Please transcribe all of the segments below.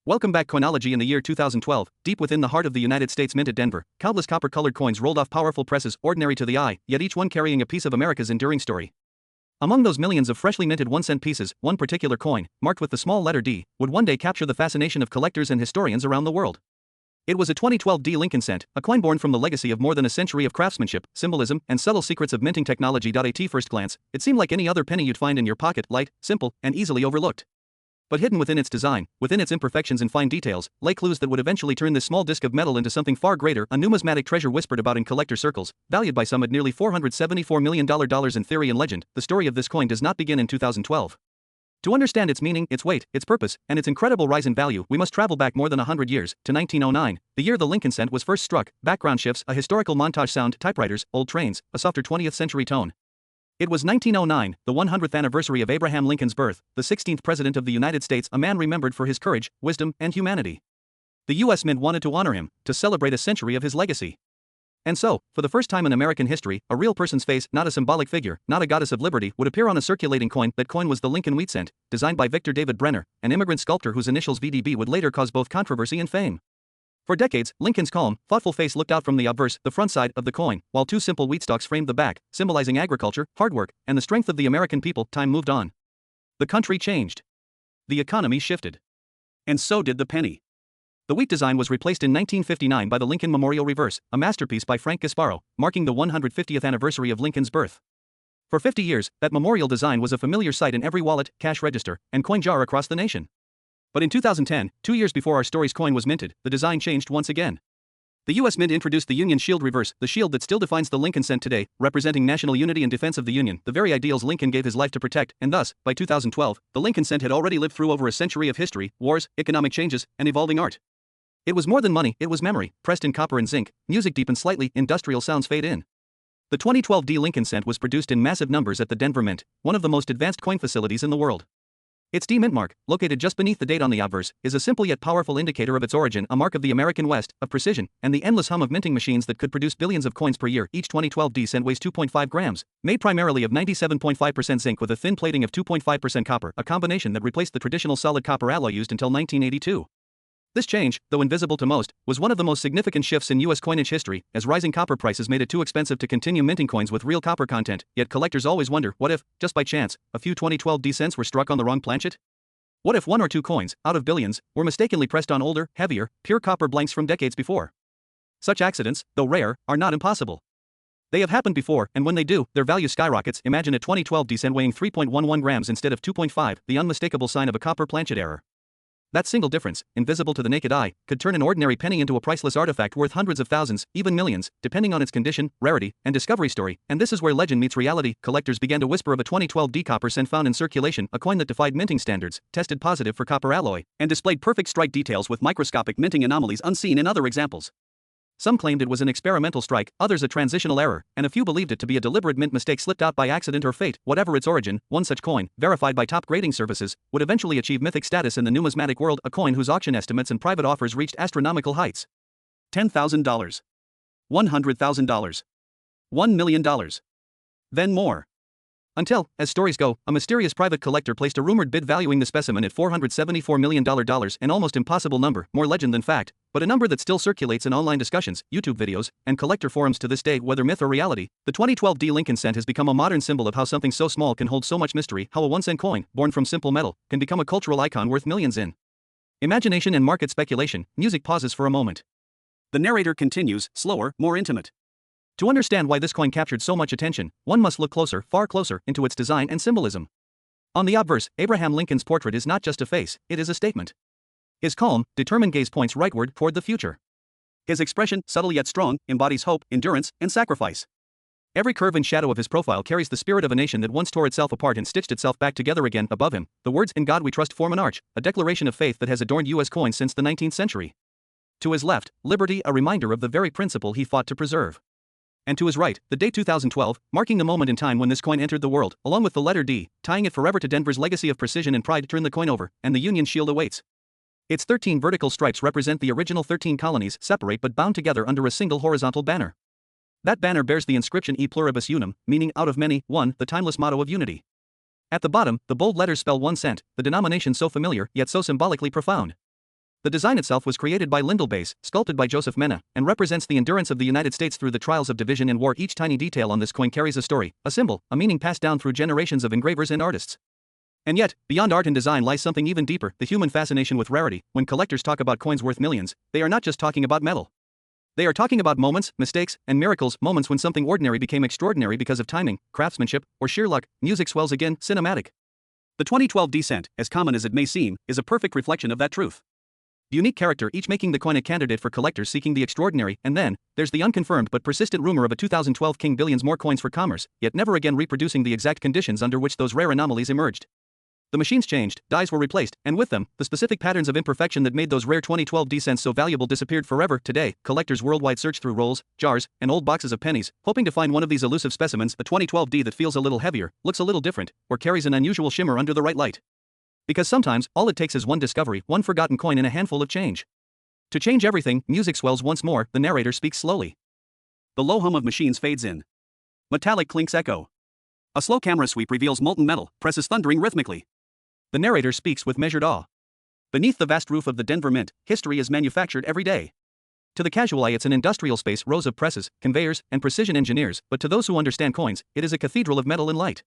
Welcome back. Coinology. In the year 2012, deep within the heart of the United States Mint at Denver, countless copper-colored coins rolled off powerful presses, ordinary to the eye, yet each one carrying a piece of America's enduring story. Among those millions of freshly minted 1-cent pieces, one particular coin, marked with the small letter D, would one day capture the fascination of collectors and historians around the world. It was a 2012 D Lincoln cent, a coin born from the legacy of more than a century of craftsmanship, symbolism, and subtle secrets of minting technology. At first glance, it seemed like any other penny you'd find in your pocket, light, simple, and easily overlooked. But hidden within its design, within its imperfections and fine details, lay clues that would eventually turn this small disc of metal into something far greater, a numismatic treasure whispered about in collector circles, valued by some at nearly $474 million. In theory and legend, the story of this coin does not begin in 2012. To understand its meaning, its weight, its purpose, and its incredible rise in value, we must travel back more than 100 years, to 1909, the year the Lincoln cent was first struck. Background shifts, a historical montage sound, typewriters, old trains, a softer 20th century tone. It was 1909, the 100th anniversary of Abraham Lincoln's birth, the 16th President of the United States, a man remembered for his courage, wisdom, and humanity. The U.S. Mint wanted to honor him, to celebrate a century of his legacy. And so, for the first time in American history, a real person's face, not a symbolic figure, not a goddess of liberty, would appear on a circulating coin. That coin was the Lincoln wheat cent, designed by Victor David Brenner, an immigrant sculptor whose initials VDB would later cause both controversy and fame. For decades, Lincoln's calm, thoughtful face looked out from the obverse, the front side, of the coin, while two simple wheat stalks framed the back, symbolizing agriculture, hard work, and the strength of the American people. Time moved on. The country changed. The economy shifted. And so did the penny. The wheat design was replaced in 1959 by the Lincoln Memorial Reverse, a masterpiece by Frank Gasparo, marking the 150th anniversary of Lincoln's birth. For 50 years, that memorial design was a familiar sight in every wallet, cash register, and coin jar across the nation. But in 2010, 2 years before our story's coin was minted, the design changed once again. The U.S. Mint introduced the Union Shield Reverse, the shield that still defines the Lincoln cent today, representing national unity and defense of the Union, the very ideals Lincoln gave his life to protect, and thus, by 2012, the Lincoln cent had already lived through over a century of history, wars, economic changes, and evolving art. It was more than money, it was memory, pressed in copper and zinc, music deep and slightly, industrial sounds fade in. The 2012 D Lincoln cent was produced in massive numbers at the Denver Mint, one of the most advanced coin facilities in the world. Its D mint mark, located just beneath the date on the obverse, is a simple yet powerful indicator of its origin, a mark of the American West, of precision, and the endless hum of minting machines that could produce billions of coins per year. Each 2012 D cent weighs 2.5 grams, made primarily of 97.5% zinc with a thin plating of 2.5% copper, a combination that replaced the traditional solid copper alloy used until 1982. This change, though invisible to most, was one of the most significant shifts in U.S. coinage history, as rising copper prices made it too expensive to continue minting coins with real copper content. Yet collectors always wonder, what if, just by chance, a few 2012 D cents were struck on the wrong planchet? What if one or two coins, out of billions, were mistakenly pressed on older, heavier, pure copper blanks from decades before? Such accidents, though rare, are not impossible. They have happened before, and when they do, their value skyrockets. Imagine a 2012 D cent weighing 3.11 grams instead of 2.5, the unmistakable sign of a copper planchet error. That single difference, invisible to the naked eye, could turn an ordinary penny into a priceless artifact worth hundreds of thousands, even millions, depending on its condition, rarity, and discovery story. And this is where legend meets reality. Collectors began to whisper of a 2012 D copper cent found in circulation, a coin that defied minting standards, tested positive for copper alloy, and displayed perfect strike details with microscopic minting anomalies unseen in other examples. Some claimed it was an experimental strike, others a transitional error, and a few believed it to be a deliberate mint mistake slipped out by accident or fate. Whatever its origin, one such coin, verified by top grading services, would eventually achieve mythic status in the numismatic world, a coin whose auction estimates and private offers reached astronomical heights. $10,000. $100,000. $1 million. Then more. Until, as stories go, a mysterious private collector placed a rumored bid valuing the specimen at $474 million, an almost impossible number, more legend than fact, but a number that still circulates in online discussions, YouTube videos, and collector forums to this day. Whether myth or reality, the 2012 D Lincoln cent has become a modern symbol of how something so small can hold so much mystery, how a 1-cent coin, born from simple metal, can become a cultural icon worth millions in imagination and market speculation. Music pauses for a moment. The narrator continues, slower, more intimate. To understand why this coin captured so much attention, one must look closer, far closer, into its design and symbolism. On the obverse, Abraham Lincoln's portrait is not just a face, it is a statement. His calm, determined gaze points rightward, toward the future. His expression, subtle yet strong, embodies hope, endurance, and sacrifice. Every curve and shadow of his profile carries the spirit of a nation that once tore itself apart and stitched itself back together again. Above him, the words, "In God we trust," form an arch, a declaration of faith that has adorned U.S. coins since the 19th century. To his left, liberty, a reminder of the very principle he fought to preserve. And to his right, the date 2012, marking the moment in time when this coin entered the world, along with the letter D, tying it forever to Denver's legacy of precision and pride. Turn the coin over, and the Union Shield awaits. Its 13 vertical stripes represent the original 13 colonies, separate but bound together under a single horizontal banner. That banner bears the inscription E pluribus unum, meaning out of many, one, the timeless motto of unity. At the bottom, the bold letters spell 1 cent, the denomination so familiar, yet so symbolically profound. The design itself was created by Lindelbase, sculpted by Joseph Mena, and represents the endurance of the United States through the trials of division and war. Each tiny detail on this coin carries a story, a symbol, a meaning passed down through generations of engravers and artists. And yet, beyond art and design lies something even deeper, the human fascination with rarity. When collectors talk about coins worth millions, they are not just talking about metal. They are talking about moments, mistakes, and miracles, moments when something ordinary became extraordinary because of timing, craftsmanship, or sheer luck. Music swells again, cinematic. The 2012 descent, as common as it may seem, is a perfect reflection of that truth. Unique character, each making the coin a candidate for collectors seeking the extraordinary. And then, there's the unconfirmed but persistent rumor of a 2012 king billions more coins for commerce, yet never again reproducing the exact conditions under which those rare anomalies emerged. The machines changed, dies were replaced, and with them, the specific patterns of imperfection that made those rare 2012 descents so valuable disappeared forever. Today, collectors worldwide search through rolls, jars, and old boxes of pennies, hoping to find one of these elusive specimens, a 2012 D that feels a little heavier, looks a little different, or carries an unusual shimmer under the right light. Because sometimes, all it takes is one discovery, one forgotten coin and a handful of change. To change everything, music swells once more, the narrator speaks slowly. The low hum of machines fades in. Metallic clinks echo. A slow camera sweep reveals molten metal, presses thundering rhythmically. The narrator speaks with measured awe. Beneath the vast roof of the Denver Mint, history is manufactured every day. To the casual eye, it's an industrial space, rows of presses, conveyors, and precision engineers, but to those who understand coins, it is a cathedral of metal and light.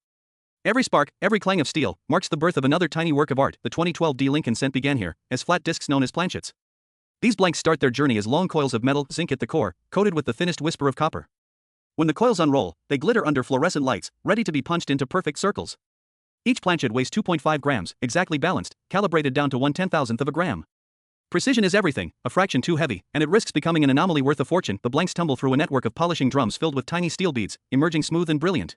Every spark, every clang of steel, marks the birth of another tiny work of art. The 2012 D Lincoln cent began here, as flat discs known as planchets. These blanks start their journey as long coils of metal, zinc at the core, coated with the thinnest whisper of copper. When the coils unroll, they glitter under fluorescent lights, ready to be punched into perfect circles. Each planchet weighs 2.5 grams, exactly balanced, calibrated down to 1/10,000th of a gram. Precision is everything, a fraction too heavy, and it risks becoming an anomaly worth a fortune. The blanks tumble through a network of polishing drums filled with tiny steel beads, emerging smooth and brilliant.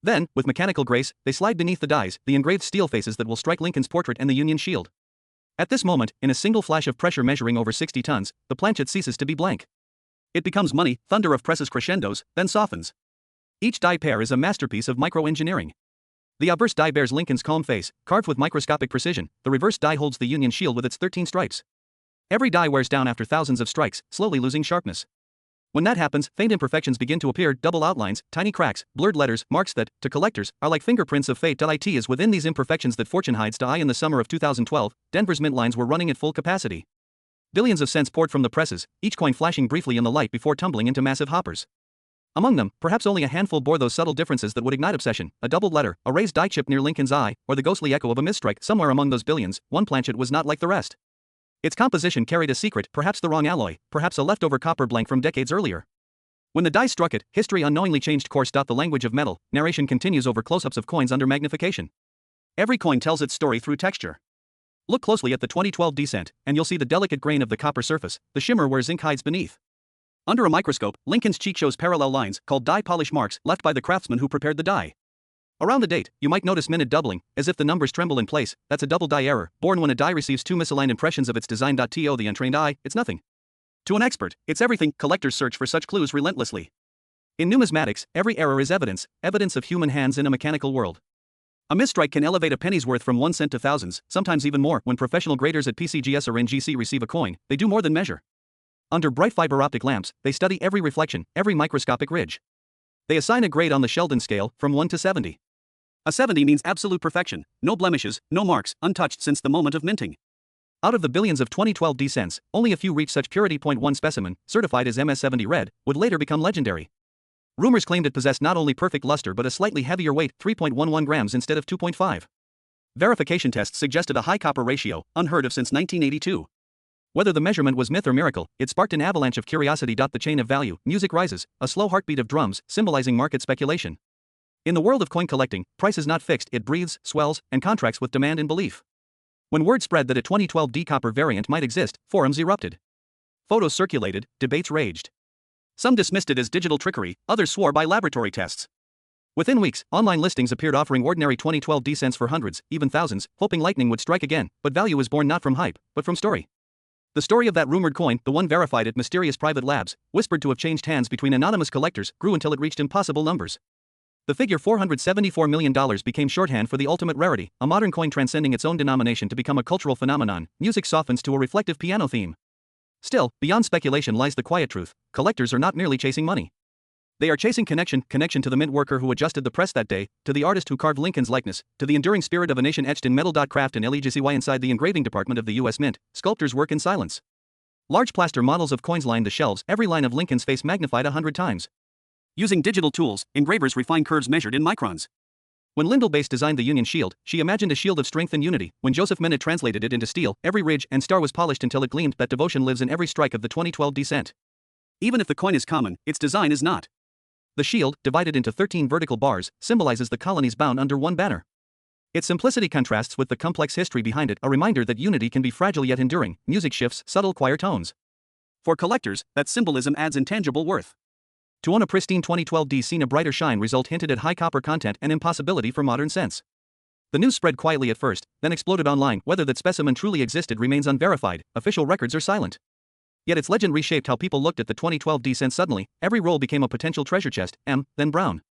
Then, with mechanical grace, they slide beneath the dies, the engraved steel faces that will strike Lincoln's portrait and the Union shield. At this moment, in a single flash of pressure measuring over 60 tons, the planchet ceases to be blank. It becomes money, thunder of presses crescendos, then softens. Each die pair is a masterpiece of micro-engineering. The obverse die bears Lincoln's calm face, carved with microscopic precision. The reverse die holds the Union shield with its 13 stripes. Every die wears down after thousands of strikes, slowly losing sharpness. When that happens, faint imperfections begin to appear, double outlines, tiny cracks, blurred letters, marks that, to collectors, are like fingerprints of fate. It is within these imperfections that fortune hides. In the summer of 2012, Denver's mint lines were running at full capacity. Billions of cents poured from the presses, each coin flashing briefly in the light before tumbling into massive hoppers. Among them, perhaps only a handful bore those subtle differences that would ignite obsession: a doubled letter, a raised die chip near Lincoln's eye, or the ghostly echo of a misstrike. Somewhere among those billions, one planchet was not like the rest. Its composition carried a secret, perhaps the wrong alloy, perhaps a leftover copper blank from decades earlier. When the die struck it, history unknowingly changed course. The language of metal, narration continues over close-ups of coins under magnification. Every coin tells its story through texture. Look closely at the 2012 descent, and you'll see the delicate grain of the copper surface, the shimmer where zinc hides beneath. Under a microscope, Lincoln's cheek shows parallel lines, called die polish marks, left by the craftsman who prepared the die. Around the date, you might notice minute doubling, as if the numbers tremble in place. That's a double die error, born when a die receives two misaligned impressions of its design. To the untrained eye, it's nothing. To an expert, it's everything. Collectors search for such clues relentlessly. In numismatics, every error is evidence, evidence of human hands in a mechanical world. A misstrike can elevate a penny's worth from 1 cent to thousands, sometimes even more. When professional graders at PCGS or NGC receive a coin, they do more than measure. Under bright fiber optic lamps, they study every reflection, every microscopic ridge. They assign a grade on the Sheldon scale, from 1 to 70. A 70 means absolute perfection, no blemishes, no marks, untouched since the moment of minting. Out of the billions of 2012 descents, only a few reach such purity. One specimen, certified as MS70 red, would later become legendary. Rumors claimed it possessed not only perfect luster but a slightly heavier weight, 3.11 grams instead of 2.5. Verification tests suggested a high copper ratio, unheard of since 1982. Whether the measurement was myth or miracle, it sparked an avalanche of curiosity. The chain of value, music rises, a slow heartbeat of drums, symbolizing market speculation. In the world of coin collecting, price is not fixed, it breathes, swells, and contracts with demand and belief. When word spread that a 2012 D copper variant might exist, forums erupted. Photos circulated, debates raged. Some dismissed it as digital trickery, others swore by laboratory tests. Within weeks, online listings appeared offering ordinary 2012 D cents for hundreds, even thousands, hoping lightning would strike again. But value is born not from hype, but from story. The story of that rumored coin, the one verified at mysterious private labs, whispered to have changed hands between anonymous collectors, grew until it reached impossible numbers. The figure $474 million became shorthand for the ultimate rarity, a modern coin transcending its own denomination to become a cultural phenomenon. Music softens to a reflective piano theme. Still, beyond speculation lies the quiet truth: collectors are not merely chasing money. They are chasing connection to the mint worker who adjusted the press that day, to the artist who carved Lincoln's likeness, to the enduring spirit of a nation etched in metal. Craft and legacy inside the engraving department of the U.S. Mint, sculptors work in silence. Large plaster models of coins line the shelves, every line of Lincoln's face magnified 100 times. Using digital tools, engravers refine curves measured in microns. When Lyndall Bass designed the Union Shield, she imagined a shield of strength and unity. When Joseph Minot translated it into steel, every ridge and star was polished until it gleamed. That devotion lives in every strike of the 2012 descent. Even if the coin is common, its design is not. The shield, divided into 13 vertical bars, symbolizes the colonies bound under one banner. Its simplicity contrasts with the complex history behind it, a reminder that unity can be fragile yet enduring. Music shifts, subtle choir tones. For collectors, that symbolism adds intangible worth. To own a pristine 2012 D seen a brighter shine result hinted at high copper content and impossibility for modern sense. The news spread quietly at first, then exploded online. Whether that specimen truly existed remains unverified, official records are silent. Yet its legend reshaped how people looked at the 2012 D cent. Suddenly, every roll became a potential treasure chest, then brown.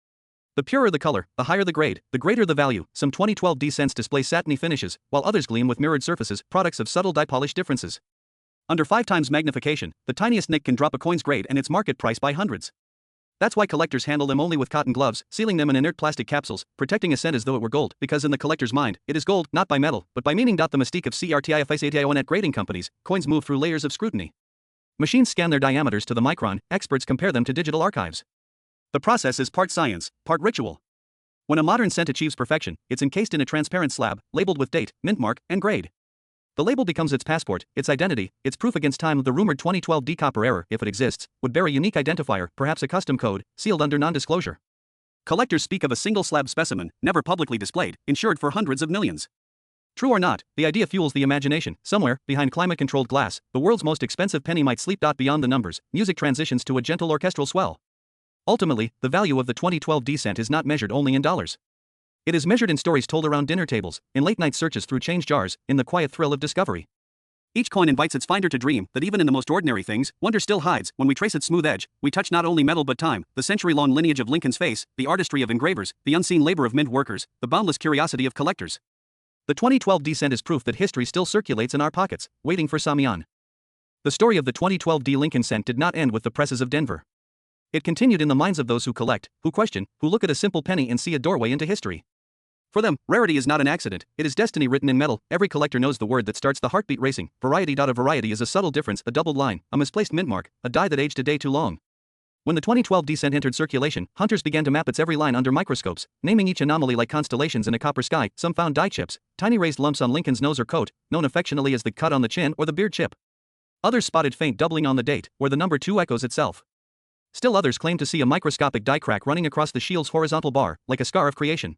The purer the color, the higher the grade, the greater the value. Some 2012 D cents display satiny finishes, while others gleam with mirrored surfaces, products of subtle dye polish differences. Under 5 times magnification, the tiniest nick can drop a coin's grade and its market price by hundreds. That's why collectors handle them only with cotton gloves, sealing them in inert plastic capsules, protecting a cent as though it were gold, because in the collector's mind, it is gold, not by metal, but by meaning. The mystique of CRTIFICATION at grading companies, coins move through layers of scrutiny. Machines scan their diameters to the micron, experts compare them to digital archives. The process is part science, part ritual. When a modern cent achieves perfection, it's encased in a transparent slab, labeled with date, mint mark, and grade. The label becomes its passport, its identity, its proof against time. The rumored 2012 D copper error, if it exists, would bear a unique identifier, perhaps a custom code, sealed under non-disclosure. Collectors speak of a single slab specimen, never publicly displayed, insured for hundreds of millions. True or not, the idea fuels the imagination. Somewhere, behind climate-controlled glass, the world's most expensive penny might sleep. Beyond the numbers, music transitions to a gentle orchestral swell. Ultimately, the value of the 2012 D cent is not measured only in dollars. It is measured in stories told around dinner tables, in late-night searches through change jars, in the quiet thrill of discovery. Each coin invites its finder to dream that even in the most ordinary things, wonder still hides. When we trace its smooth edge, we touch not only metal but time, the century-long lineage of Lincoln's face, the artistry of engravers, the unseen labor of mint workers, the boundless curiosity of collectors. The 2012 D cent is proof that history still circulates in our pockets, waiting for Samian. The story of the 2012 D Lincoln cent did not end with the presses of Denver. It continued in the minds of those who collect, who question, who look at a simple penny and see a doorway into history. For them, rarity is not an accident, it is destiny written in metal. Every collector knows the word that starts the heartbeat racing. Variety. A variety is a subtle difference, a doubled line, a misplaced mint mark, a die that aged a day too long. When the 2012 D cent entered circulation, hunters began to map its every line under microscopes, naming each anomaly like constellations in a copper sky. Some found die chips, tiny raised lumps on Lincoln's nose or coat, known affectionately as the cut on the chin or the beard chip. Others spotted faint doubling on the date, where the number 2 echoes itself. Still others claimed to see a microscopic die crack running across the shield's horizontal bar, like a scar of creation.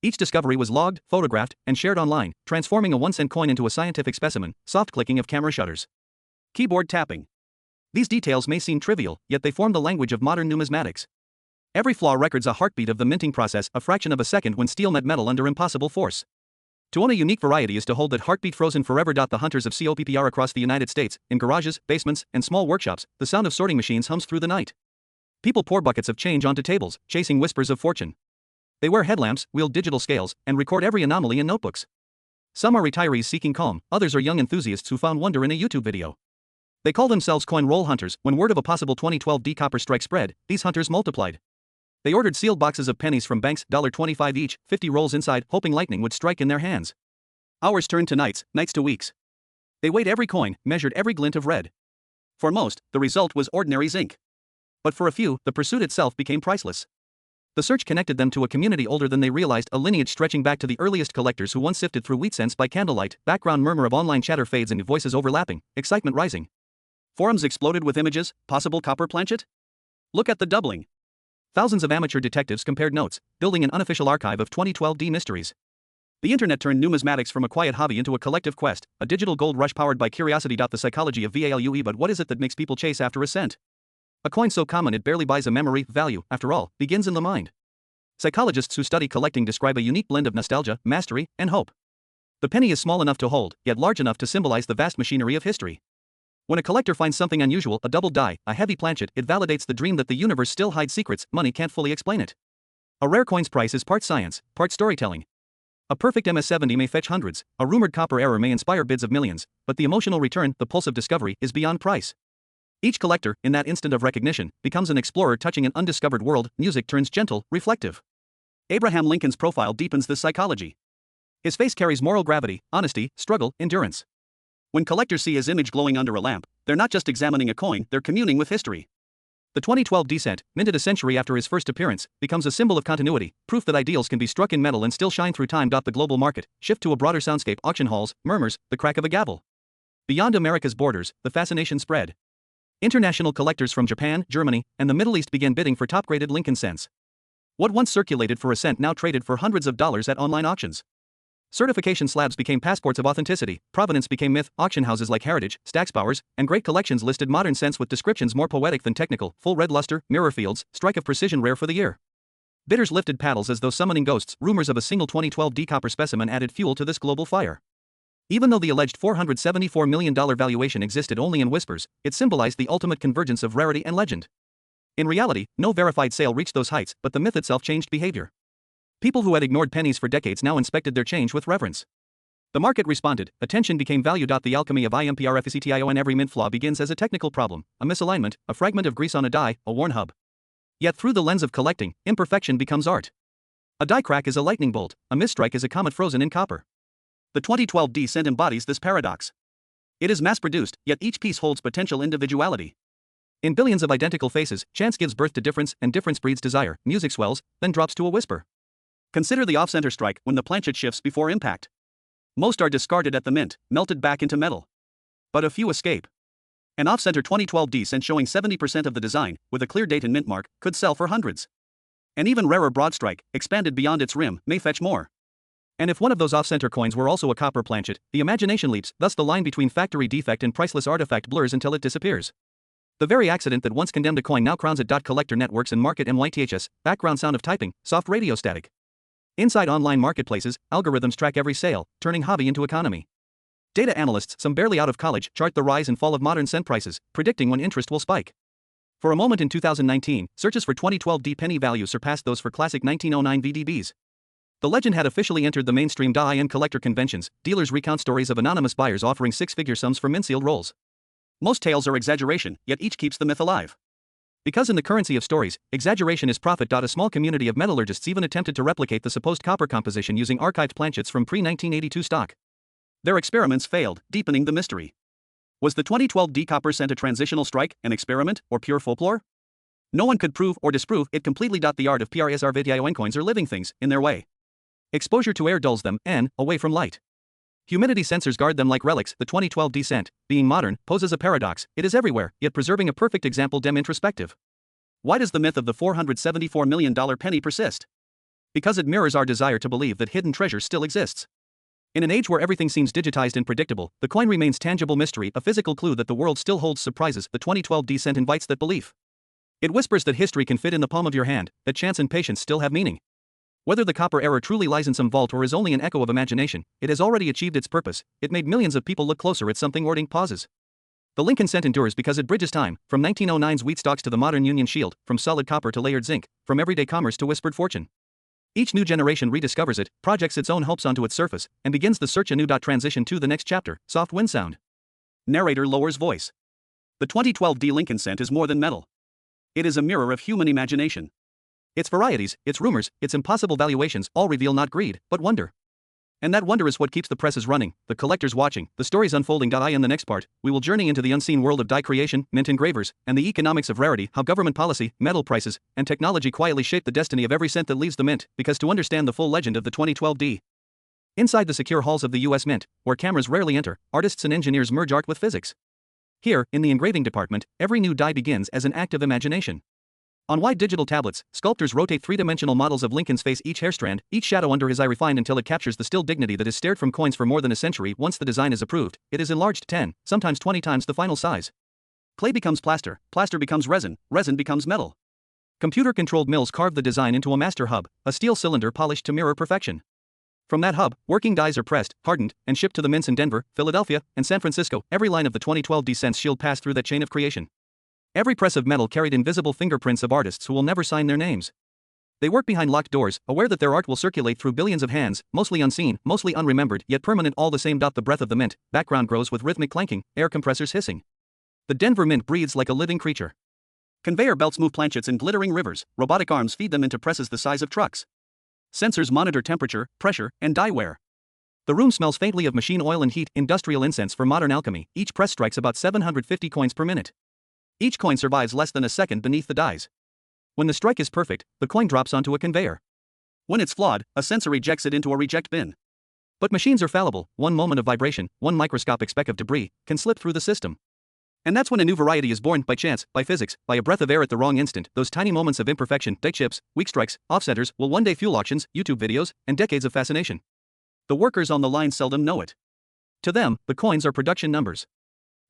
Each discovery was logged, photographed, and shared online, transforming a 1-cent coin into a scientific specimen. Soft clicking of camera shutters. Keyboard tapping. These details may seem trivial, yet they form the language of modern numismatics. Every flaw records a heartbeat of the minting process, a fraction of a second when steel met metal under impossible force. To own a unique variety is to hold that heartbeat frozen forever. The hunters of COPPR across the United States, in garages, basements, and small workshops, the sound of sorting machines hums through the night. People pour buckets of change onto tables, chasing whispers of fortune. They wear headlamps, wield digital scales, and record every anomaly in notebooks. Some are retirees seeking calm, others are young enthusiasts who found wonder in a YouTube video. They call themselves coin roll hunters. When word of a possible 2012 D copper strike spread, these hunters multiplied. They ordered sealed boxes of pennies from banks, $25 each, 50 rolls inside, hoping lightning would strike in their hands. Hours turned to nights, nights to weeks. They weighed every coin, measured every glint of red. For most, the result was ordinary zinc. But for a few, the pursuit itself became priceless. The search connected them to a community older than they realized, a lineage stretching back to the earliest collectors who once sifted through wheat cents by candlelight. Background murmur of online chatter fades into voices overlapping, excitement rising. Forums exploded with images, possible copper planchet? Look at the doubling. Thousands of amateur detectives compared notes, building an unofficial archive of 2012 D mysteries. The internet turned numismatics from a quiet hobby into a collective quest, a digital gold rush powered by curiosity. The psychology of value. But what is it that makes people chase after a cent? A coin so common it barely buys a memory. Value, after all, begins in the mind. Psychologists who study collecting describe a unique blend of nostalgia, mastery, and hope. The penny is small enough to hold, yet large enough to symbolize the vast machinery of history. When a collector finds something unusual, a double die, a heavy planchet, it validates the dream that the universe still hides secrets, money can't fully explain it. A rare coin's price is part science, part storytelling. A perfect MS-70 may fetch hundreds, a rumored copper error may inspire bids of millions, but the emotional return, the pulse of discovery, is beyond price. Each collector, in that instant of recognition, becomes an explorer touching an undiscovered world. Music turns gentle, reflective. Abraham Lincoln's profile deepens this psychology. His face carries moral gravity, honesty, struggle, endurance. When collectors see his image glowing under a lamp, they're not just examining a coin, they're communing with history. The 2012 D-cent, minted a century after his first appearance, becomes a symbol of continuity, proof that ideals can be struck in metal and still shine through time. The global market shift to a broader soundscape, auction halls, murmurs, the crack of a gavel. Beyond America's borders, the fascination spread. International collectors from Japan, Germany, and the Middle East began bidding for top-graded Lincoln cents. What once circulated for a cent now traded for hundreds of dollars at online auctions. Certification slabs became passports of authenticity, provenance became myth. Auction houses like Heritage, Stackspowers, and Great Collections listed modern cents with descriptions more poetic than technical: full red luster, mirror fields, strike of precision, rare for the year. Bidders lifted paddles as though summoning ghosts. Rumors of a single 2012 D copper specimen added fuel to this global fire. Even though the alleged $474 million valuation existed only in whispers, it symbolized the ultimate convergence of rarity and legend. In reality, no verified sale reached those heights, but the myth itself changed behavior. People who had ignored pennies for decades now inspected their change with reverence. The market responded, attention became value. The alchemy of IMPRFECTION. Every mint flaw begins as a technical problem, a misalignment, a fragment of grease on a die, a worn hub. Yet through the lens of collecting, imperfection becomes art. A die crack is a lightning bolt, a misstrike is a comet frozen in copper. The 2012 D-cent embodies this paradox. It is mass-produced, yet each piece holds potential individuality. In billions of identical faces, chance gives birth to difference, and difference breeds desire. Music swells, then drops to a whisper. Consider the off-center strike when the planchet shifts before impact. Most are discarded at the mint, melted back into metal. But a few escape. An off-center 2012 D-cent showing 70% of the design, with a clear date and mint mark, could sell for hundreds. An even rarer broad strike, expanded beyond its rim, may fetch more. And if one of those off-center coins were also a copper planchet, the imagination leaps, thus the line between factory defect and priceless artifact blurs until it disappears. The very accident that once condemned a coin now crowns it. Collector networks and market MYTHS, background sound of typing, soft radio static. Inside online marketplaces, algorithms track every sale, turning hobby into economy. Data analysts, some barely out of college, chart the rise and fall of modern cent prices, predicting when interest will spike. For a moment in 2019, searches for 2012 D penny value surpassed those for classic 1909 VDBs. The legend had officially entered the mainstream. In collector conventions, dealers recount stories of anonymous buyers offering six-figure sums for mint-sealed rolls. Most tales are exaggeration, yet each keeps the myth alive. Because in the currency of stories, exaggeration is profit. A small community of metallurgists even attempted to replicate the supposed copper composition using archived planchets from pre-1982 stock. Their experiments failed, deepening the mystery. Was the 2012 D copper cent a transitional strike, an experiment, or pure folklore? No one could prove or disprove it completely. The art of PRSRVTION coins are living things, in their way. Exposure to air dulls them, and, away from light. Humidity sensors guard them like relics. The 2012 D-cent, being modern, poses a paradox. It is everywhere, yet preserving a perfect example. Introspective. Why does the myth of the $474 million penny persist? Because it mirrors our desire to believe that hidden treasure still exists. In an age where everything seems digitized and predictable, the coin remains tangible mystery, a physical clue that the world still holds surprises. The 2012 D-cent invites that belief. It whispers that history can fit in the palm of your hand, that chance and patience still have meaning. Whether the copper error truly lies in some vault or is only an echo of imagination, it has already achieved its purpose. It made millions of people look closer at something. Ording pauses. The Lincoln cent endures because it bridges time, from 1909's wheat stalks to the modern Union Shield, from solid copper to layered zinc, from everyday commerce to whispered fortune. Each new generation rediscovers it, projects its own hopes onto its surface, and begins the search anew. Transition to the next chapter. Soft wind sound. Narrator lowers voice. The 2012 D Lincoln cent is more than metal. It is a mirror of human imagination. Its varieties, its rumors, its impossible valuations all reveal not greed, but wonder. And that wonder is what keeps the presses running, the collectors watching, the stories unfolding. In the next part, we will journey into the unseen world of die creation, mint engravers, and the economics of rarity, how government policy, metal prices, and technology quietly shape the destiny of every cent that leaves the mint, because to understand the full legend of the 2012 D. Inside the secure halls of the US Mint, where cameras rarely enter, artists and engineers merge art with physics. Here, in the engraving department, every new die begins as an act of imagination. On wide digital tablets, sculptors rotate three-dimensional models of Lincoln's face, each hair strand, each shadow under his eye refined until it captures the still dignity that is stared from coins for more than a century. Once the design is approved, it is enlarged 10, sometimes 20 times the final size. Clay becomes plaster, plaster becomes resin, resin becomes metal. Computer-controlled mills carve the design into a master hub, a steel cylinder polished to mirror perfection. From that hub, working dies are pressed, hardened, and shipped to the mints in Denver, Philadelphia, and San Francisco. Every line of the 2012 D-cent's shield passed through that chain of creation. Every press of metal carried invisible fingerprints of artists who will never sign their names. They work behind locked doors, aware that their art will circulate through billions of hands, mostly unseen, mostly unremembered, yet permanent all the same. The breath of the mint, background grows with rhythmic clanking, air compressors hissing. The Denver Mint breathes like a living creature. Conveyor belts move planchets in glittering rivers, robotic arms feed them into presses the size of trucks. Sensors monitor temperature, pressure, and die wear. The room smells faintly of machine oil and heat, industrial incense for modern alchemy. Each press strikes about 750 coins per minute. Each coin survives less than a second beneath the dies. When the strike is perfect, the coin drops onto a conveyor. When it's flawed, a sensor ejects it into a reject bin. But machines are fallible. One moment of vibration, one microscopic speck of debris, can slip through the system. And that's when a new variety is born, by chance, by physics, by a breath of air at the wrong instant. Those tiny moments of imperfection, date chips, weak strikes, offsetters, will one day fuel auctions, YouTube videos, and decades of fascination. The workers on the line seldom know it. To them, the coins are production numbers.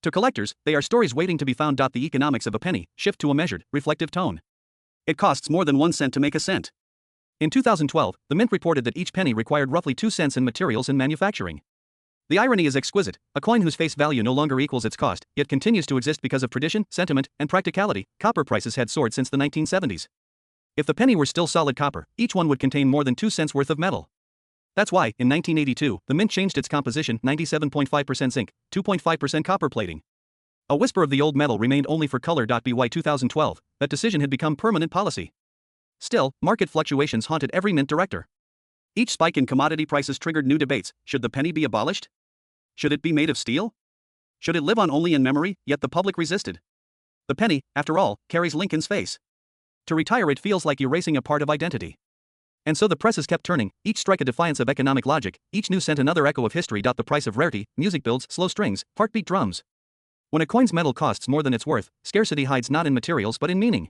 To collectors, they are stories waiting to be found. The economics of a penny shift to a measured, reflective tone. It costs more than 1 cent to make a cent. In 2012, the Mint reported that each penny required roughly 2 cents in materials and manufacturing. The irony is exquisite. A coin whose face value no longer equals its cost, yet continues to exist because of tradition, sentiment, and practicality. Copper prices had soared since the 1970s. If the penny were still solid copper, each one would contain more than 2 cents worth of metal. That's why, in 1982, the Mint changed its composition: 97.5% zinc, 2.5% copper plating. A whisper of the old metal remained only for color. By 2012, that decision had become permanent policy. Still, market fluctuations haunted every Mint director. Each spike in commodity prices triggered new debates. Should the penny be abolished? Should it be made of steel? Should it live on only in memory? Yet the public resisted. The penny, after all, carries Lincoln's face. To retire it feels like erasing a part of identity. And so the presses kept turning, each strike a defiance of economic logic, each new cent another echo of history. The price of rarity, music builds, slow strings, heartbeat drums. When a coin's metal costs more than it's worth, scarcity hides not in materials but in meaning.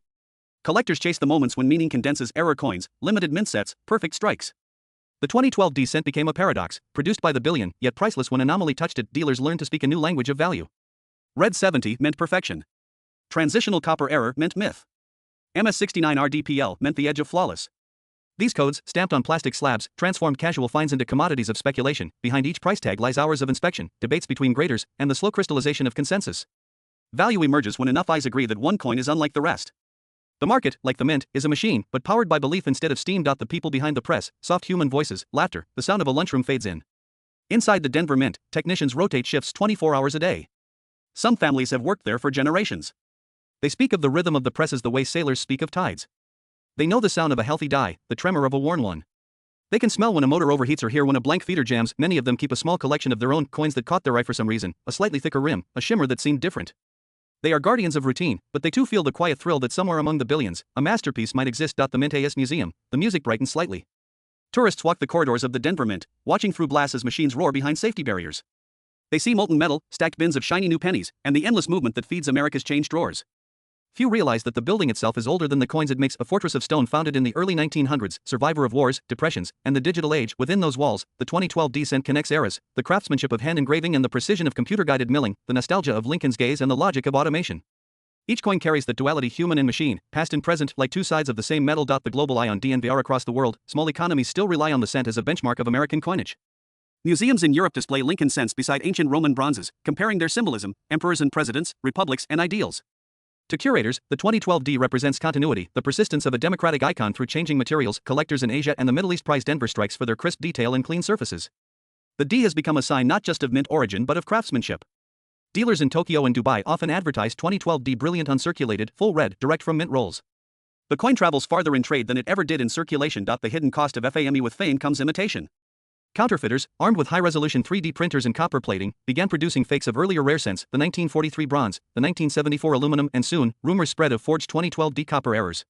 Collectors chase the moments when meaning condenses: error coins, limited mint sets, perfect strikes. The 2012 D cent became a paradox, produced by the billion, yet priceless when anomaly touched it. Dealers learned to speak a new language of value. Red 70 meant perfection. Transitional copper error meant myth. MS69 RDPL meant the edge of flawless. These codes, stamped on plastic slabs, transformed casual finds into commodities of speculation. Behind each price tag lies hours of inspection, debates between graders, and the slow crystallization of consensus. Value emerges when enough eyes agree that one coin is unlike the rest. The market, like the Mint, is a machine, but powered by belief instead of steam. The people behind the press, soft human voices, laughter, the sound of a lunchroom fades in. Inside the Denver Mint, technicians rotate shifts 24 hours a day. Some families have worked there for generations. They speak of the rhythm of the presses the way sailors speak of tides. They know the sound of a healthy die, the tremor of a worn one. They can smell when a motor overheats or hear when a blank feeder jams. Many of them keep a small collection of their own coins that caught their eye for some reason, a slightly thicker rim, a shimmer that seemed different. They are guardians of routine, but they too feel the quiet thrill that somewhere among the billions, a masterpiece might exist. The Mint AS Museum, the music brightens slightly. Tourists walk the corridors of the Denver Mint, watching through glass as machines roar behind safety barriers. They see molten metal, stacked bins of shiny new pennies, and the endless movement that feeds America's change drawers. Few realize that the building itself is older than the coins it makes, a fortress of stone founded in the early 1900s, survivor of wars, depressions, and the digital age. Within those walls, the 2012 D cent connects eras, the craftsmanship of hand engraving and the precision of computer-guided milling, the nostalgia of Lincoln's gaze and the logic of automation. Each coin carries the duality human and machine, past and present, like two sides of the same metal. The global eye on DNVR across the world, small economies still rely on the cent as a benchmark of American coinage. Museums in Europe display Lincoln cents beside ancient Roman bronzes, comparing their symbolism, emperors and presidents, republics and ideals. To curators, the 2012 D represents continuity, the persistence of a democratic icon through changing materials. Collectors in Asia and the Middle East prize Denver strikes for their crisp detail and clean surfaces. The D has become a sign not just of mint origin but of craftsmanship. Dealers in Tokyo and Dubai often advertise 2012 D brilliant uncirculated, full red, direct from mint rolls. The coin travels farther in trade than it ever did in circulation. The hidden cost of FAME: with fame comes imitation. Counterfeiters, armed with high-resolution 3D printers and copper plating, began producing fakes of earlier rare cents, the 1943 bronze, the 1974 aluminum, and soon, rumors spread of forged 2012 D copper errors.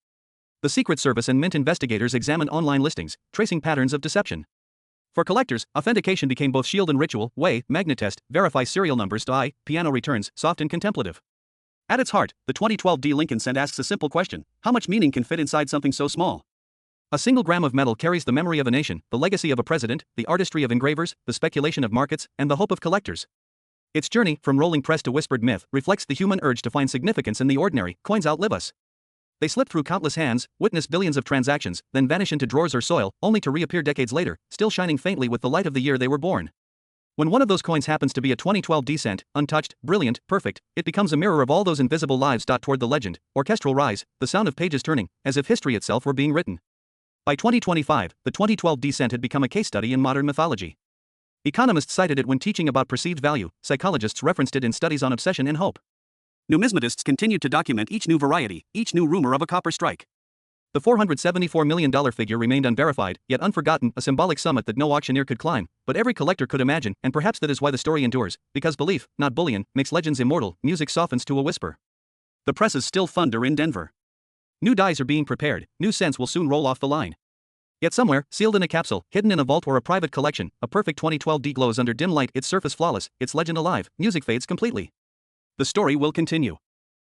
The Secret Service and Mint investigators examined online listings, tracing patterns of deception. For collectors, authentication became both shield and ritual: weigh, magnetest, verify serial numbers. Piano returns, soft and contemplative. At its heart, the 2012 D Lincoln cent asks a simple question: how much meaning can fit inside something so small? A single gram of metal carries the memory of a nation, the legacy of a president, the artistry of engravers, the speculation of markets, and the hope of collectors. Its journey, from rolling press to whispered myth, reflects the human urge to find significance in the ordinary. Coins outlive us. They slip through countless hands, witness billions of transactions, then vanish into drawers or soil, only to reappear decades later, still shining faintly with the light of the year they were born. When one of those coins happens to be a 2012 D cent, untouched, brilliant, perfect, it becomes a mirror of all those invisible lives. Toward the legend, orchestral rise, the sound of pages turning, as if history itself were being written. By 2025, the 2012 D cent had become a case study in modern mythology. Economists cited it when teaching about perceived value, psychologists referenced it in studies on obsession and hope. Numismatists continued to document each new variety, each new rumor of a copper strike. The $474 million figure remained unverified, yet unforgotten, a symbolic summit that no auctioneer could climb, but every collector could imagine, and perhaps that is why the story endures, because belief, not bullion, makes legends immortal, music softens to a whisper. The presses still thunder in Denver. New dies are being prepared, new scents will soon roll off the line. Yet somewhere, sealed in a capsule, hidden in a vault or a private collection, a perfect 2012D glows under dim light, its surface flawless, its legend alive, music fades completely. The story will continue.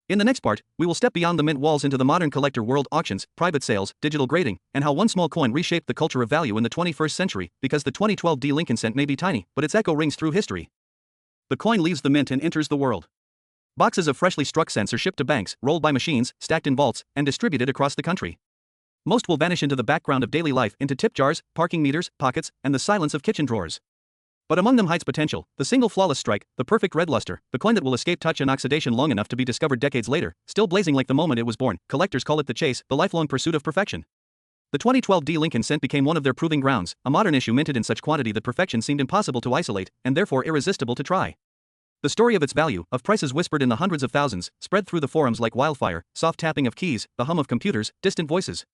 In the next part, we will step beyond the mint walls into the modern collector world: auctions, private sales, digital grading, and how one small coin reshaped the culture of value in the 21st century, because the 2012D Lincoln cent may be tiny, but its echo rings through history. The coin leaves the mint and enters the world. Boxes of freshly struck cents are shipped to banks, rolled by machines, stacked in vaults, and distributed across the country. Most will vanish into the background of daily life, into tip jars, parking meters, pockets, and the silence of kitchen drawers. But among them hides potential, the single flawless strike, the perfect red luster, the coin that will escape touch and oxidation long enough to be discovered decades later, still blazing like the moment it was born. Collectors call it the chase, the lifelong pursuit of perfection. The 2012D Lincoln cent became one of their proving grounds, a modern issue minted in such quantity that perfection seemed impossible to isolate, and therefore irresistible to try. The story of its value, of prices whispered in the hundreds of thousands, spread through the forums like wildfire, soft tapping of keys, the hum of computers, distant voices.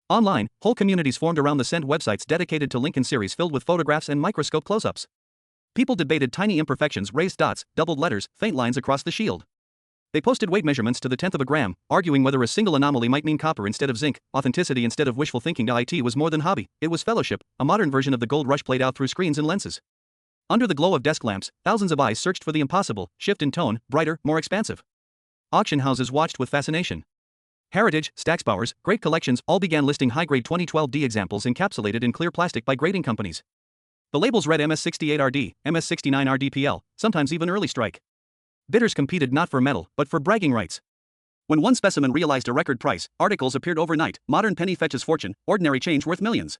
Online, whole communities formed around the cent, websites dedicated to Lincoln series filled with photographs and microscope close-ups. People debated tiny imperfections, raised dots, doubled letters, faint lines across the shield. They posted weight measurements to the tenth of a gram, arguing whether a single anomaly might mean copper instead of zinc, authenticity instead of wishful thinking. IT was more than hobby, it was fellowship, a modern version of the gold rush played out through screens and lenses. Under the glow of desk lamps, thousands of eyes searched for the impossible, shift in tone, brighter, more expansive. Auction houses watched with fascination. Heritage, Stacksbauer's, great collections all began listing high-grade 2012D examples encapsulated in clear plastic by grading companies. The labels read MS68RD, MS69RDPL, sometimes even early strike. Bidders competed not for metal, but for bragging rights. When one specimen realized a record price, articles appeared overnight: modern penny fetches fortune, ordinary change worth millions.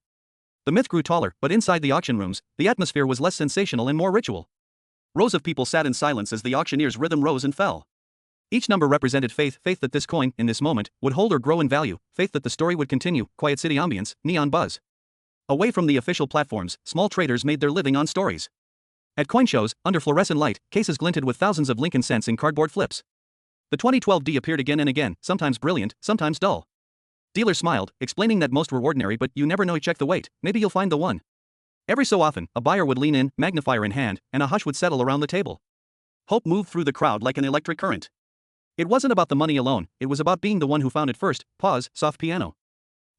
The myth grew taller, but inside the auction rooms, the atmosphere was less sensational and more ritual. Rows of people sat in silence as the auctioneer's rhythm rose and fell. Each number represented faith, faith that this coin, in this moment, would hold or grow in value, faith that the story would continue, quiet city ambience, neon buzz. Away from the official platforms, small traders made their living on stories. At coin shows, under fluorescent light, cases glinted with thousands of Lincoln cents in cardboard flips. The 2012D appeared again and again, sometimes brilliant, sometimes dull. Dealers smiled, explaining that most were ordinary, but you never know. Check the weight, maybe you'll find the one. Every so often, a buyer would lean in, magnifier in hand, and a hush would settle around the table. Hope moved through the crowd like an electric current. It wasn't about the money alone, it was about being the one who found it first. Pause, soft piano.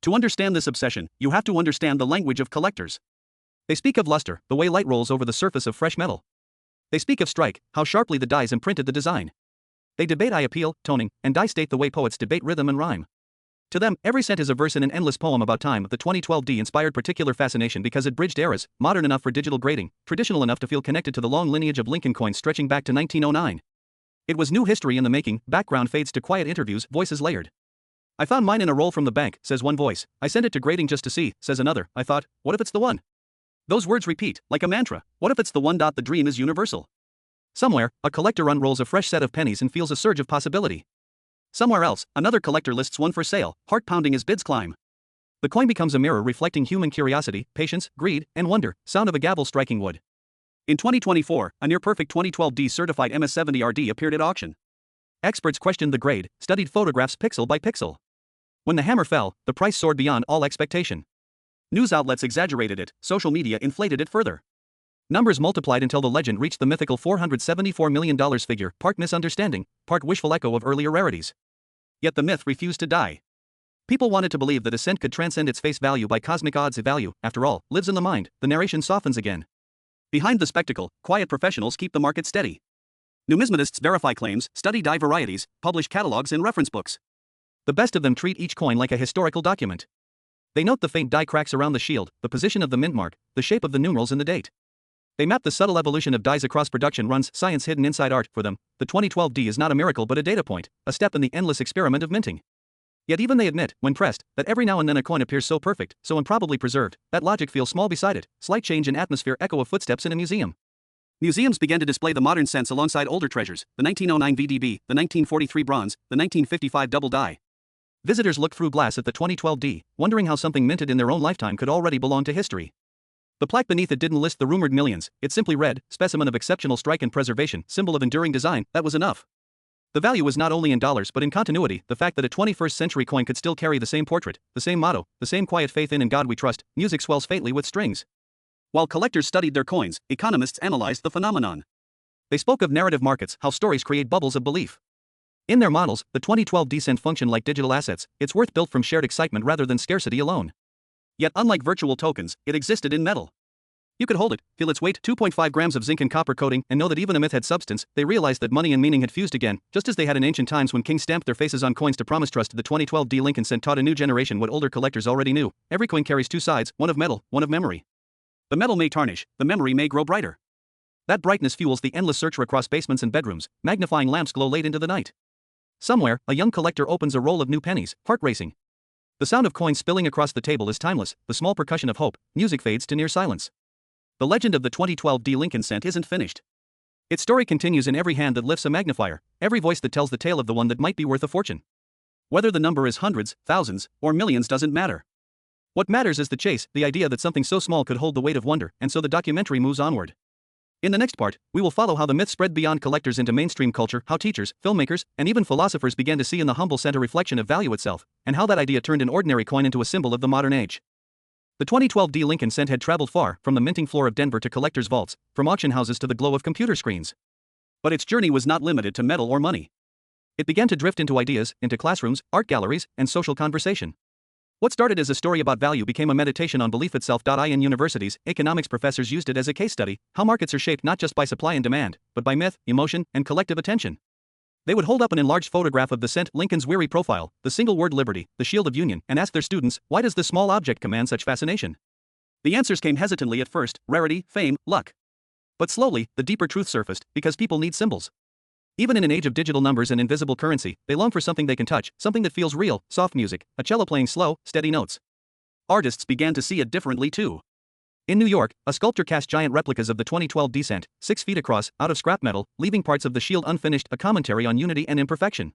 To understand this obsession, you have to understand the language of collectors. They speak of luster, the way light rolls over the surface of fresh metal. They speak of strike, how sharply the dies imprinted the design. They debate eye appeal, toning, and die state the way poets debate rhythm and rhyme. To them, every cent is a verse in an endless poem about time. The 2012D inspired particular fascination because it bridged eras, modern enough for digital grading, traditional enough to feel connected to the long lineage of Lincoln coins stretching back to 1909. It was new history in the making. Background fades to quiet interviews, voices layered. I found mine in a roll from the bank, says one voice. I sent it to grading just to see, says another. I thought, what if it's the one? Those words repeat, like a mantra. What if it's the one? The dream is universal. Somewhere, a collector unrolls a fresh set of pennies and feels a surge of possibility. Somewhere else, another collector lists one for sale, heart pounding as bids climb. The coin becomes a mirror reflecting human curiosity, patience, greed, and wonder, sound of a gavel striking wood. In 2024, a near-perfect 2012D certified MS70RD appeared at auction. Experts questioned the grade, studied photographs pixel by pixel. When the hammer fell, the price soared beyond all expectation. News outlets exaggerated it, social media inflated it further. Numbers multiplied until the legend reached the mythical $474 million figure, part misunderstanding, part wishful echo of earlier rarities. Yet the myth refused to die. People wanted to believe that a cent could transcend its face value by cosmic odds. Value, after all, lives in the mind. The narration softens again. Behind the spectacle, quiet professionals keep the market steady. Numismatists verify claims, study die varieties, publish catalogs and reference books. The best of them treat each coin like a historical document. They note the faint die cracks around the shield, the position of the mint mark, the shape of the numerals and the date. They map the subtle evolution of dies across production runs, science hidden inside art. For them, the 2012D is not a miracle but a data point, a step in the endless experiment of minting. Yet even they admit, when pressed, that every now and then a coin appears so perfect, so improbably preserved, that logic feels small beside it, slight change in atmosphere, echo of footsteps in a museum. Museums began to display the modern cents alongside older treasures, the 1909 VDB, the 1943 bronze, the 1955 double die. Visitors looked through glass at the 2012D, wondering how something minted in their own lifetime could already belong to history. The plaque beneath it didn't list the rumored millions, it simply read, specimen of exceptional strike and preservation, symbol of enduring design. That was enough. The value was not only in dollars but in continuity, the fact that a 21st century coin could still carry the same portrait, the same motto, the same quiet faith in God we trust, music swells faintly with strings. While collectors studied their coins, economists analyzed the phenomenon. They spoke of narrative markets, how stories create bubbles of belief. In their models, the 2012 descent functioned like digital assets, its worth built from shared excitement rather than scarcity alone. Yet unlike virtual tokens, it existed in metal. You could hold it, feel its weight, 2.5 grams of zinc and copper coating, and know that even a myth had substance. They realized that money and meaning had fused again, just as they had in ancient times when kings stamped their faces on coins to promise trust. The 2012 Lincoln cent taught a new generation what older collectors already knew. Every coin carries two sides, one of metal, one of memory. The metal may tarnish, the memory may grow brighter. That brightness fuels the endless search across basements and bedrooms. Magnifying lamps glow late into the night. Somewhere, a young collector opens a roll of new pennies, heart racing. The sound of coins spilling across the table is timeless, the small percussion of hope. Music fades to near silence. The legend of the 2012 Lincoln cent isn't finished. Its story continues in every hand that lifts a magnifier, every voice that tells the tale of the one that might be worth a fortune. Whether the number is hundreds, thousands, or millions doesn't matter. What matters is the chase, the idea that something so small could hold the weight of wonder, and so the documentary moves onward. In the next part, we will follow how the myth spread beyond collectors into mainstream culture, how teachers, filmmakers, and even philosophers began to see in the humble cent a reflection of value itself, and how that idea turned an ordinary coin into a symbol of the modern age. The 2012 Lincoln cent had traveled far, from the minting floor of Denver to collectors' vaults, from auction houses to the glow of computer screens. But its journey was not limited to metal or money. It began to drift into ideas, into classrooms, art galleries, and social conversation. What started as a story about value became a meditation on belief itself. In universities, economics professors used it as a case study, how markets are shaped not just by supply and demand, but by myth, emotion, and collective attention. They would hold up an enlarged photograph of the cent, Lincoln's weary profile, the single word liberty, the shield of union, and ask their students, why does this small object command such fascination? The answers came hesitantly at first: rarity, fame, luck. But slowly, the deeper truth surfaced, because people need symbols. Even in an age of digital numbers and invisible currency, they long for something they can touch, something that feels real, soft music, a cello playing slow, steady notes. Artists began to see it differently too. In New York, a sculptor cast giant replicas of the 2012 cent, 6 feet across, out of scrap metal, leaving parts of the shield unfinished, a commentary on unity and imperfection.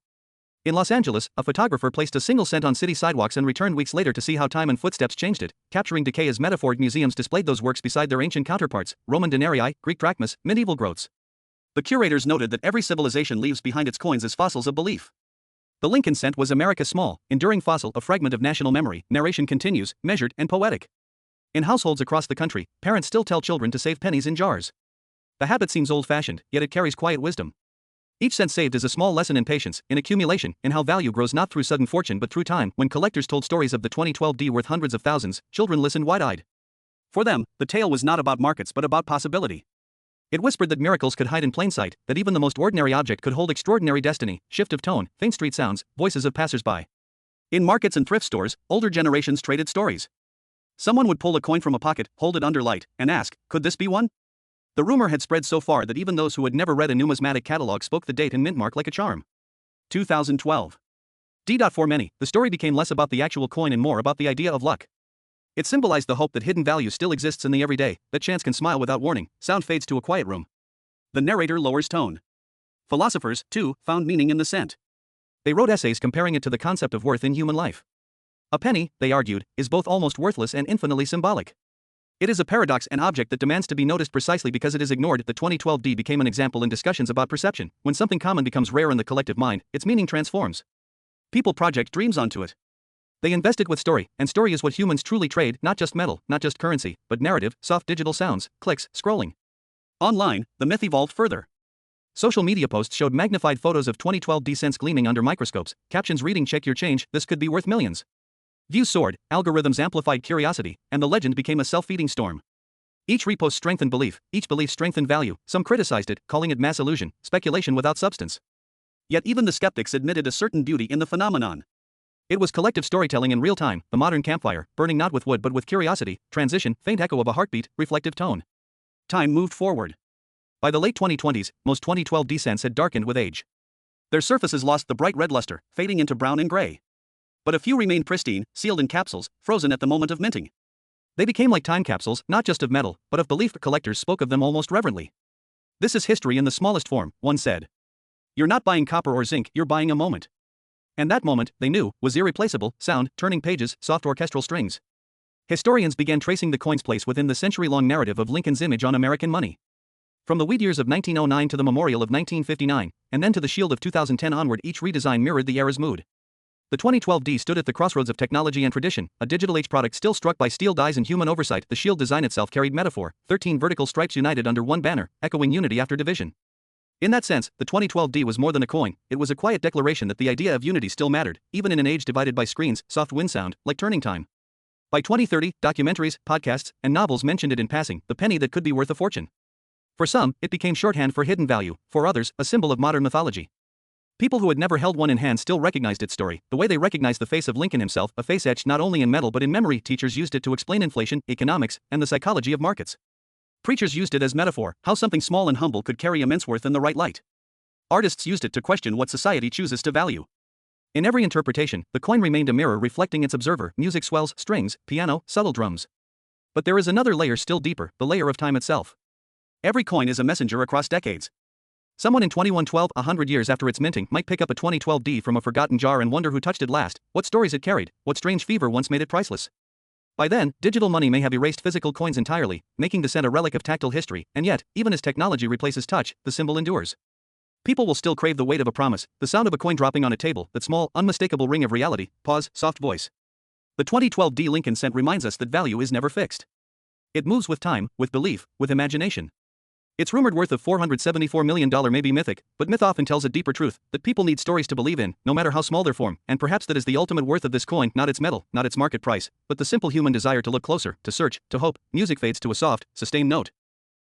In Los Angeles, a photographer placed a single cent on city sidewalks and returned weeks later to see how time and footsteps changed it, capturing decay as metaphor. Museums displayed those works beside their ancient counterparts, Roman denarii, Greek drachmas, medieval groats. The curators noted that every civilization leaves behind its coins as fossils of belief. The Lincoln cent was America's small, enduring fossil, a fragment of national memory. Narration continues, measured and poetic. In households across the country, parents still tell children to save pennies in jars. The habit seems old-fashioned, yet it carries quiet wisdom. Each cent saved is a small lesson in patience, in accumulation, in how value grows not through sudden fortune but through time. When collectors told stories of the 2012 worth hundreds of thousands, children listened wide-eyed. For them, the tale was not about markets but about possibility. It whispered that miracles could hide in plain sight, that even the most ordinary object could hold extraordinary destiny. Shift of tone, faint street sounds, voices of passers-by. In markets and thrift stores, older generations traded stories. Someone would pull a coin from a pocket, hold it under light, and ask, could this be one? The rumor had spread so far that even those who had never read a numismatic catalog spoke the date and mint mark like a charm. 2012. For many, the story became less about the actual coin and more about the idea of luck. It symbolized the hope that hidden value still exists in the everyday, that chance can smile without warning. Sound fades to a quiet room. The narrator lowers tone. Philosophers, too, found meaning in the cent. They wrote essays comparing it to the concept of worth in human life. A penny, they argued, is both almost worthless and infinitely symbolic. It is a paradox, an object that demands to be noticed precisely because it is ignored. The 2012 became an example in discussions about perception. When something common becomes rare in the collective mind, its meaning transforms. People project dreams onto it. They invest it with story, and story is what humans truly trade, not just metal, not just currency, but narrative, soft digital sounds, clicks, scrolling. Online, the myth evolved further. Social media posts showed magnified photos of 2012 cents gleaming under microscopes, captions reading check your change, this could be worth millions. Views soared, algorithms amplified curiosity, and the legend became a self-feeding storm. Each repost strengthened belief, each belief strengthened value. Some criticized it, calling it mass illusion, speculation without substance. Yet even the skeptics admitted a certain beauty in the phenomenon. It was collective storytelling in real time, the modern campfire, burning not with wood but with curiosity, transition, faint echo of a heartbeat, reflective tone. Time moved forward. By the late 2020s, most 2012 cents had darkened with age. Their surfaces lost the bright red luster, fading into brown and gray. But a few remained pristine, sealed in capsules, frozen at the moment of minting. They became like time capsules, not just of metal, but of belief. Collectors spoke of them almost reverently. This is history in the smallest form, one said. You're not buying copper or zinc, you're buying a moment. And that moment, they knew, was irreplaceable: sound, turning pages, soft orchestral strings. Historians began tracing the coin's place within the century-long narrative of Lincoln's image on American money. From the wheat years of 1909 to the memorial of 1959, and then to the shield of 2010 onward, each redesign mirrored the era's mood. The 2012D stood at the crossroads of technology and tradition, a digital age product still struck by steel dies and human oversight. The shield design itself carried metaphor, 13 vertical stripes united under one banner, echoing unity after division. In that sense, the 2012D was more than a coin, it was a quiet declaration that the idea of unity still mattered, even in an age divided by screens, soft wind sound, like turning time. By 2030, documentaries, podcasts, and novels mentioned it in passing, the penny that could be worth a fortune. For some, it became shorthand for hidden value, for others, a symbol of modern mythology. People who had never held one in hand still recognized its story, the way they recognized the face of Lincoln himself, a face etched not only in metal but in memory. Teachers used it to explain inflation, economics, and the psychology of markets. Preachers used it as metaphor, how something small and humble could carry immense worth in the right light. Artists used it to question what society chooses to value. In every interpretation, the coin remained a mirror reflecting its observer, music swells, strings, piano, subtle drums. But there is another layer still deeper, the layer of time itself. Every coin is a messenger across decades. Someone in 2112, 100 years after its minting, might pick up a 2012D from a forgotten jar and wonder who touched it last, what stories it carried, what strange fever once made it priceless. By then, digital money may have erased physical coins entirely, making the cent a relic of tactile history, and yet, even as technology replaces touch, the symbol endures. People will still crave the weight of a promise, the sound of a coin dropping on a table, that small, unmistakable ring of reality, pause, soft voice. The 2012D Lincoln cent reminds us that value is never fixed. It moves with time, with belief, with imagination. Its rumored worth of $474 million may be mythic, but myth often tells a deeper truth, that people need stories to believe in, no matter how small their form, and perhaps that is the ultimate worth of this coin, not its metal, not its market price, but the simple human desire to look closer, to search, to hope. Music fades to a soft, sustained note.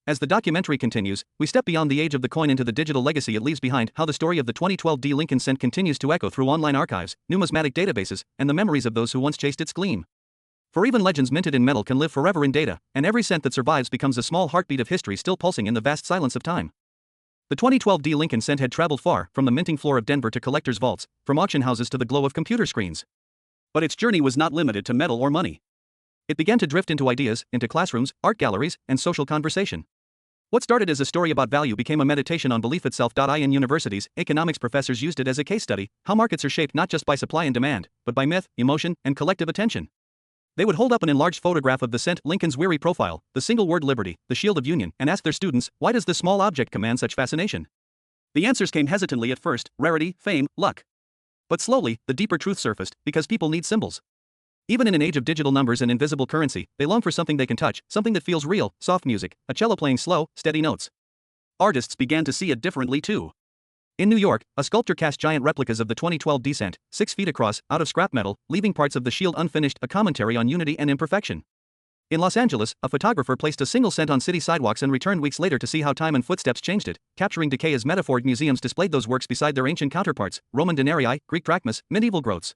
As the documentary continues, we step beyond the age of the coin into the digital legacy it leaves behind, how the story of the 2012D Lincoln cent continues to echo through online archives, numismatic databases, and the memories of those who once chased its gleam. For even legends minted in metal can live forever in data, and every cent that survives becomes a small heartbeat of history still pulsing in the vast silence of time. The 2012D Lincoln cent had traveled far, from the minting floor of Denver to collectors' vaults, from auction houses to the glow of computer screens. But its journey was not limited to metal or money. It began to drift into ideas, into classrooms, art galleries, and social conversation. What started as a story about value became a meditation on belief itself. In universities, economics professors used it as a case study, how markets are shaped not just by supply and demand, but by myth, emotion, and collective attention. They would hold up an enlarged photograph of the cent, Lincoln's weary profile, the single word liberty, the shield of union, and ask their students, why does this small object command such fascination? The answers came hesitantly at first, rarity, fame, luck. But slowly, the deeper truth surfaced, because people need symbols. Even in an age of digital numbers and invisible currency, they long for something they can touch, something that feels real, soft music, a cello playing slow, steady notes. Artists began to see it differently too. In New York, a sculptor cast giant replicas of the 2012D cent, 6 feet across, out of scrap metal, leaving parts of the shield unfinished, a commentary on unity and imperfection. In Los Angeles, a photographer placed a single cent on city sidewalks and returned weeks later to see how time and footsteps changed it, capturing decay as metaphor. Museums displayed those works beside their ancient counterparts, Roman denarii, Greek drachmas, medieval groats.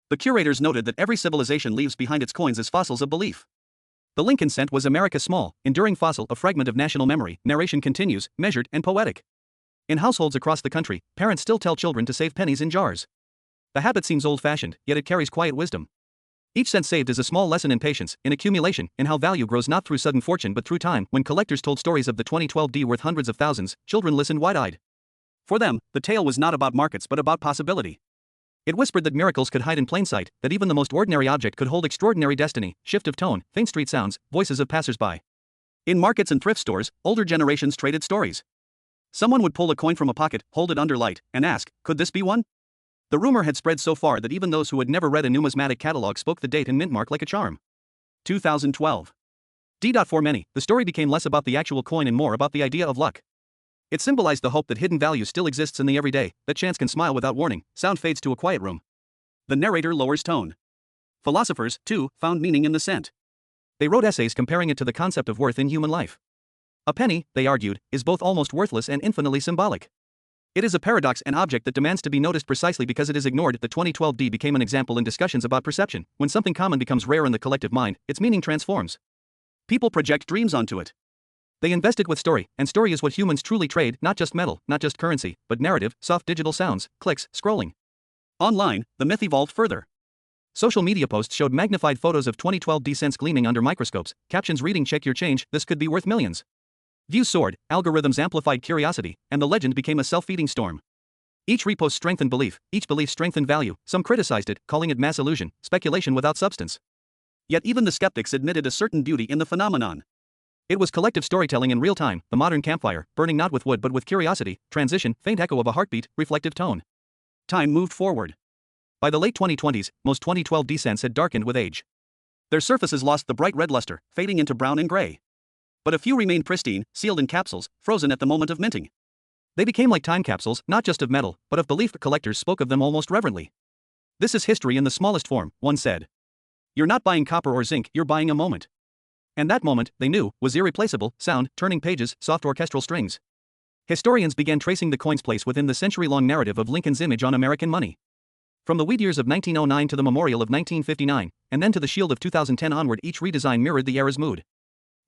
The curators noted that every civilization leaves behind its coins as fossils of belief. The Lincoln cent was America's small, enduring fossil, a fragment of national memory. Narration continues, measured and poetic. In households across the country, parents still tell children to save pennies in jars. The habit seems old-fashioned, yet it carries quiet wisdom. Each cent saved is a small lesson in patience, in accumulation, in how value grows not through sudden fortune but through time. When collectors told stories of the 2012D worth hundreds of thousands, children listened wide-eyed. For them, the tale was not about markets but about possibility. It whispered that miracles could hide in plain sight, that even the most ordinary object could hold extraordinary destiny. Shift of tone, faint street sounds, voices of passers-by. In markets and thrift stores, older generations traded stories. Someone would pull a coin from a pocket, hold it under light, and ask, could this be one? The rumor had spread so far that even those who had never read a numismatic catalog spoke the date and mint mark like a charm. 2012. For many, the story became less about the actual coin and more about the idea of luck. It symbolized the hope that hidden value still exists in the everyday, that chance can smile without warning. Sound fades to a quiet room. The narrator lowers tone. Philosophers, too, found meaning in the cent. They wrote essays comparing it to the concept of worth in human life. A penny, they argued, is both almost worthless and infinitely symbolic. It is a paradox, an object that demands to be noticed precisely because it is ignored. The 2012D became an example in discussions about perception. When something common becomes rare in the collective mind, its meaning transforms. People project dreams onto it. They invest it with story, and story is what humans truly trade, not just metal, not just currency, but narrative, soft digital sounds, clicks, scrolling. Online, the myth evolved further. Social media posts showed magnified photos of 2012D cents gleaming under microscopes, captions reading, check your change, this could be worth millions. Views soared, algorithms amplified curiosity, and the legend became a self-feeding storm. Each repost strengthened belief, each belief strengthened value. Some criticized it, calling it mass illusion, speculation without substance. Yet even the skeptics admitted a certain beauty in the phenomenon. It was collective storytelling in real time, the modern campfire, burning not with wood but with curiosity, transition, faint echo of a heartbeat, reflective tone. Time moved forward. By the late 2020s, most 2012D scents had darkened with age. Their surfaces lost the bright red luster, fading into brown and gray. But a few remained pristine, sealed in capsules, frozen at the moment of minting. They became like time capsules, not just of metal, but of belief. Collectors spoke of them almost reverently. This is history in the smallest form, one said. You're not buying copper or zinc, you're buying a moment. And that moment, they knew, was irreplaceable: sound, turning pages, soft orchestral strings. Historians began tracing the coin's place within the century-long narrative of Lincoln's image on American money. From the wheat years of 1909 to the memorial of 1959, and then to the shield of 2010 onward, each redesign mirrored the era's mood.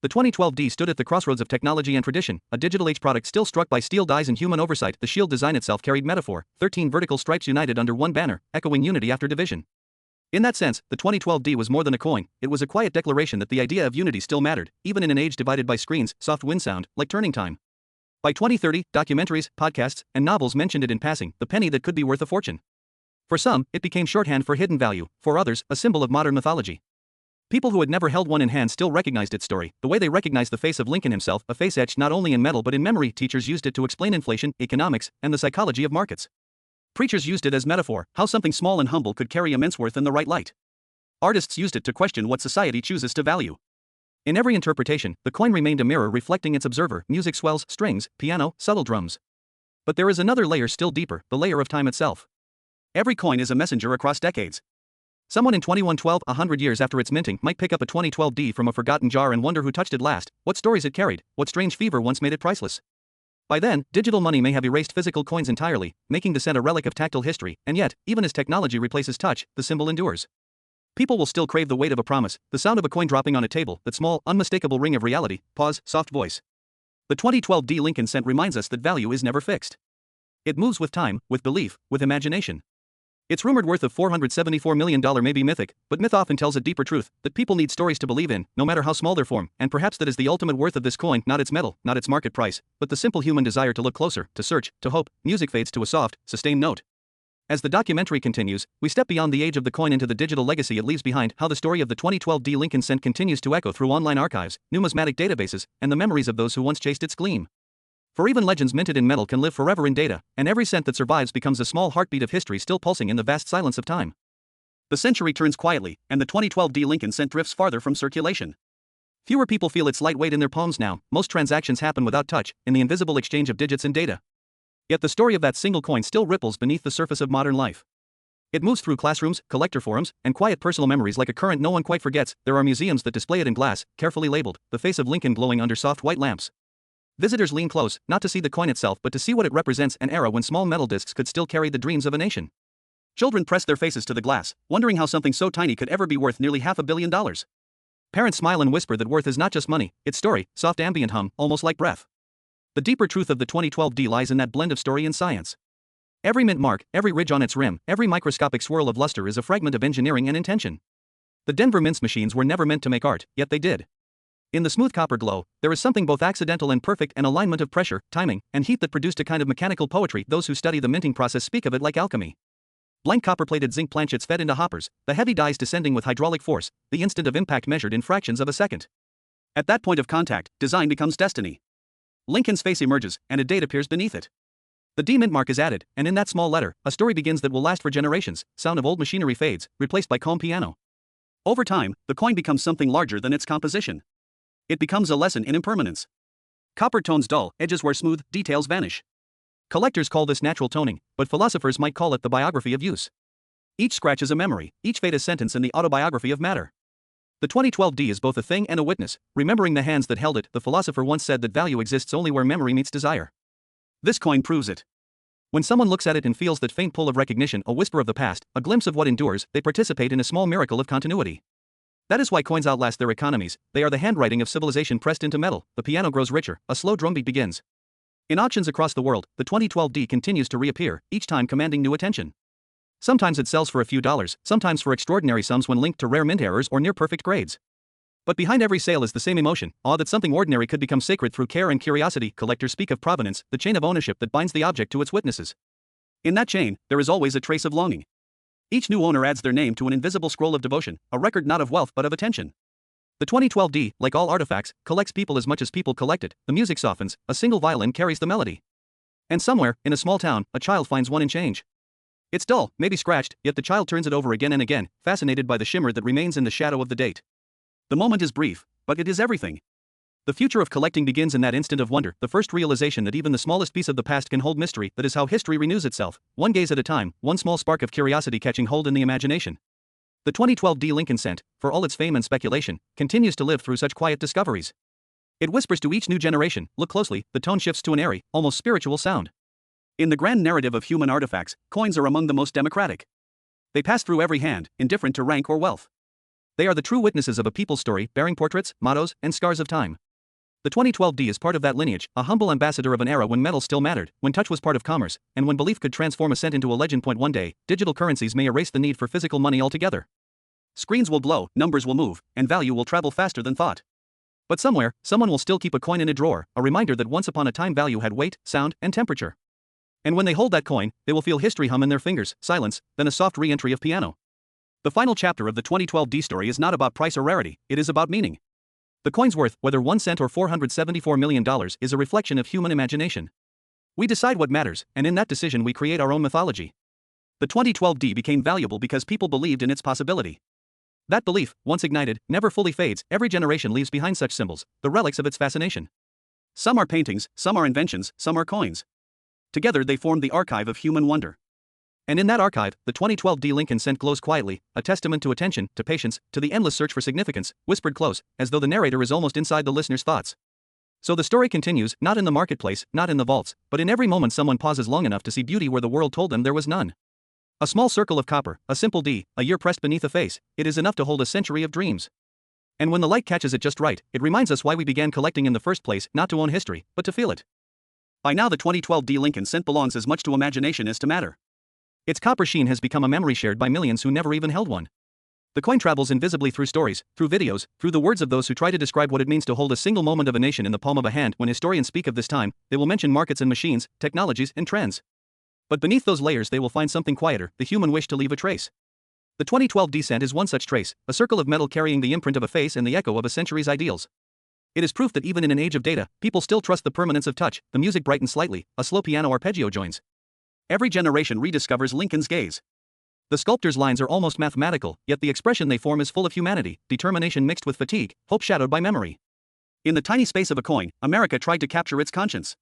The 2012D stood at the crossroads of technology and tradition, a digital age product still struck by steel dies and human oversight. The shield design itself carried metaphor, 13 vertical stripes united under one banner, echoing unity after division. In that sense, the 2012D was more than a coin, it was a quiet declaration that the idea of unity still mattered, even in an age divided by screens, soft wind sound, like turning time. By 2030, documentaries, podcasts, and novels mentioned it in passing, the penny that could be worth a fortune. For some, it became shorthand for hidden value, for others, a symbol of modern mythology. People who had never held one in hand still recognized its story, the way they recognized the face of Lincoln himself, a face etched not only in metal but in memory. Teachers used it to explain inflation, economics, and the psychology of markets. Preachers used it as metaphor, how something small and humble could carry immense worth in the right light. Artists used it to question what society chooses to value. In every interpretation, the coin remained a mirror reflecting its observer: music swells, strings, piano, subtle drums. But there is another layer still deeper, the layer of time itself. Every coin is a messenger across decades. Someone in 2112, 100 years after its minting, might pick up a 2012D from a forgotten jar and wonder who touched it last, what stories it carried, what strange fever once made it priceless. By then, digital money may have erased physical coins entirely, making the cent a relic of tactile history, and yet, even as technology replaces touch, the symbol endures. People will still crave the weight of a promise, the sound of a coin dropping on a table, that small, unmistakable ring of reality, pause, soft voice. The 2012D Lincoln cent reminds us that value is never fixed. It moves with time, with belief, with imagination. Its rumored worth of $474 million may be mythic, but myth often tells a deeper truth, that people need stories to believe in, no matter how small their form, and perhaps that is the ultimate worth of this coin, not its metal, not its market price, but the simple human desire to look closer, to search, to hope. Music fades to a soft, sustained note. As the documentary continues, we step beyond the age of the coin into the digital legacy it leaves behind, how the story of the 2012D Lincoln cent continues to echo through online archives, numismatic databases, and the memories of those who once chased its gleam. For even legends minted in metal can live forever in data, and every cent that survives becomes a small heartbeat of history still pulsing in the vast silence of time. The century turns quietly, and the 2012D Lincoln cent drifts farther from circulation. Fewer people feel its light weight in their palms now, most transactions happen without touch, in the invisible exchange of digits and data. Yet the story of that single coin still ripples beneath the surface of modern life. It moves through classrooms, collector forums, and quiet personal memories like a current no one quite forgets. There are museums that display it in glass, carefully labeled, the face of Lincoln glowing under soft white lamps. Visitors lean close, not to see the coin itself but to see what it represents, an era when small metal discs could still carry the dreams of a nation. Children press their faces to the glass, wondering how something so tiny could ever be worth nearly $500 million. Parents smile and whisper that worth is not just money, it's story, soft ambient hum, almost like breath. The deeper truth of the 2012D lies in that blend of story and science. Every mint mark, every ridge on its rim, every microscopic swirl of luster is a fragment of engineering and intention. The Denver Mint's machines were never meant to make art, yet they did. In the smooth copper glow, there is something both accidental and perfect, an alignment of pressure, timing, and heat that produced a kind of mechanical poetry. Those who study the minting process speak of it like alchemy. Blank copper-plated zinc planchets fed into hoppers, the heavy dies descending with hydraulic force, the instant of impact measured in fractions of a second. At that point of contact, design becomes destiny. Lincoln's face emerges, and a date appears beneath it. The D mint mark is added, and in that small letter, a story begins that will last for generations. Sound of old machinery fades, replaced by calm piano. Over time, the coin becomes something larger than its composition. It becomes a lesson in impermanence. Copper tones dull, edges wear smooth, details vanish. Collectors call this natural toning, but philosophers might call it the biography of use. Each scratch is a memory, each fade a sentence in the autobiography of matter. The 2012D is both a thing and a witness, remembering the hands that held it. The philosopher once said that value exists only where memory meets desire. This coin proves it. When someone looks at it and feels that faint pull of recognition, a whisper of the past, a glimpse of what endures, they participate in a small miracle of continuity. That is why coins outlast their economies. They are the handwriting of civilization pressed into metal. The piano grows richer, a slow drumbeat begins. In auctions across the world, the 2012D continues to reappear, each time commanding new attention. Sometimes it sells for a few dollars, sometimes for extraordinary sums when linked to rare mint errors or near-perfect grades. But behind every sale is the same emotion, awe that something ordinary could become sacred through care and curiosity. Collectors speak of provenance, the chain of ownership that binds the object to its witnesses. In that chain, there is always a trace of longing. Each new owner adds their name to an invisible scroll of devotion, a record not of wealth but of attention. The 2012 D, like all artifacts, collects people as much as people collect it. The music softens, a single violin carries the melody. And somewhere, in a small town, a child finds one in change. It's dull, maybe scratched, yet the child turns it over again and again, fascinated by the shimmer that remains in the shadow of the date. The moment is brief, but it is everything. The future of collecting begins in that instant of wonder, the first realization that even the smallest piece of the past can hold mystery. That is how history renews itself, one gaze at a time, one small spark of curiosity catching hold in the imagination. The 2012 D Lincoln scent, for all its fame and speculation, continues to live through such quiet discoveries. It whispers to each new generation, look closely, the tone shifts to an airy, almost spiritual sound. In the grand narrative of human artifacts, coins are among the most democratic. They pass through every hand, indifferent to rank or wealth. They are the true witnesses of a people's story, bearing portraits, mottos, and scars of time. The 2012 D is part of that lineage, a humble ambassador of an era when metal still mattered, when touch was part of commerce, and when belief could transform a cent into a legend. One day, digital currencies may erase the need for physical money altogether. Screens will glow, numbers will move, and value will travel faster than thought. But somewhere, someone will still keep a coin in a drawer, a reminder that once upon a time value had weight, sound, and temperature. And when they hold that coin, they will feel history hum in their fingers, silence, then a soft re-entry of piano. The final chapter of the 2012 D story is not about price or rarity, it is about meaning. The coin's worth, whether 1 cent or $474 million, is a reflection of human imagination. We decide what matters, and in that decision we create our own mythology. The 2012 D became valuable because people believed in its possibility. That belief, once ignited, never fully fades. Every generation leaves behind such symbols, the relics of its fascination. Some are paintings, some are inventions, some are coins. Together they form the archive of human wonder. And in that archive, the 2012 D Lincoln scent glows quietly, a testament to attention, to patience, to the endless search for significance, whispered close, as though the narrator is almost inside the listener's thoughts. So the story continues, not in the marketplace, not in the vaults, but in every moment someone pauses long enough to see beauty where the world told them there was none. A small circle of copper, a simple D, a year pressed beneath a face, it is enough to hold a century of dreams. And when the light catches it just right, it reminds us why we began collecting in the first place, not to own history, but to feel it. By now the 2012 D Lincoln scent belongs as much to imagination as to matter. Its copper sheen has become a memory shared by millions who never even held one. The coin travels invisibly through stories, through videos, through the words of those who try to describe what it means to hold a single moment of a nation in the palm of a hand. When historians speak of this time, they will mention markets and machines, technologies and trends. But beneath those layers they will find something quieter, the human wish to leave a trace. The 2012 D cent is one such trace, a circle of metal carrying the imprint of a face and the echo of a century's ideals. It is proof that even in an age of data, people still trust the permanence of touch. The music brightens slightly, a slow piano arpeggio joins. Every generation rediscovers Lincoln's gaze. The sculptor's lines are almost mathematical, yet the expression they form is full of humanity, determination mixed with fatigue, hope shadowed by memory. In the tiny space of a coin, America tried to capture its conscience.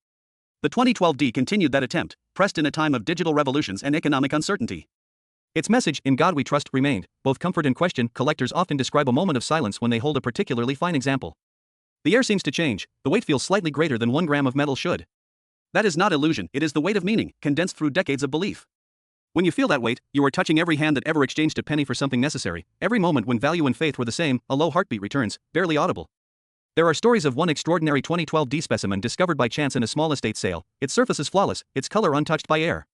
The 2012 D continued that attempt, pressed in a time of digital revolutions and economic uncertainty. Its message, "In God We Trust," remained. Both comfort and question, collectors often describe a moment of silence when they hold a particularly fine example. The air seems to change, the weight feels slightly greater than 1 gram of metal should. That is not illusion, it is the weight of meaning, condensed through decades of belief. When you feel that weight, you are touching every hand that ever exchanged a penny for something necessary, every moment when value and faith were the same, a low heartbeat returns, barely audible. There are stories of one extraordinary 2012 D specimen discovered by chance in a small estate sale, its surface is flawless, its color untouched by air.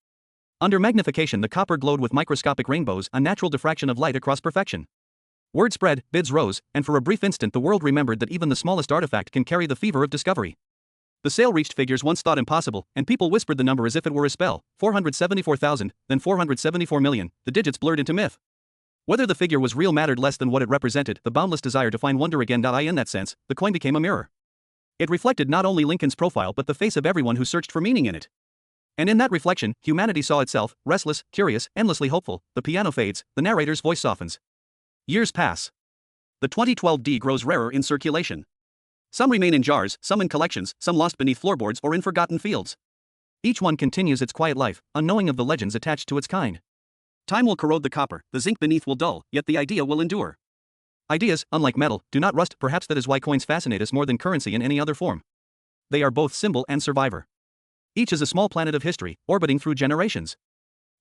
Under magnification the copper glowed with microscopic rainbows, a natural diffraction of light across perfection. Word spread, bids rose, and for a brief instant the world remembered that even the smallest artifact can carry the fever of discovery. The sale reached figures once thought impossible, and people whispered the number as if it were a spell, 474,000, then 474 million, the digits blurred into myth. Whether the figure was real mattered less than what it represented, the boundless desire to find wonder again. In that sense, the coin became a mirror. It reflected not only Lincoln's profile but the face of everyone who searched for meaning in it. And in that reflection, humanity saw itself, restless, curious, endlessly hopeful. The piano fades, the narrator's voice softens. Years pass. The 2012 D grows rarer in circulation. Some remain in jars, some in collections, some lost beneath floorboards or in forgotten fields. Each one continues its quiet life, unknowing of the legends attached to its kind. Time will corrode the copper, the zinc beneath will dull, yet the idea will endure. Ideas, unlike metal, do not rust. Perhaps that is why coins fascinate us more than currency in any other form. They are both symbol and survivor. Each is a small planet of history, orbiting through generations.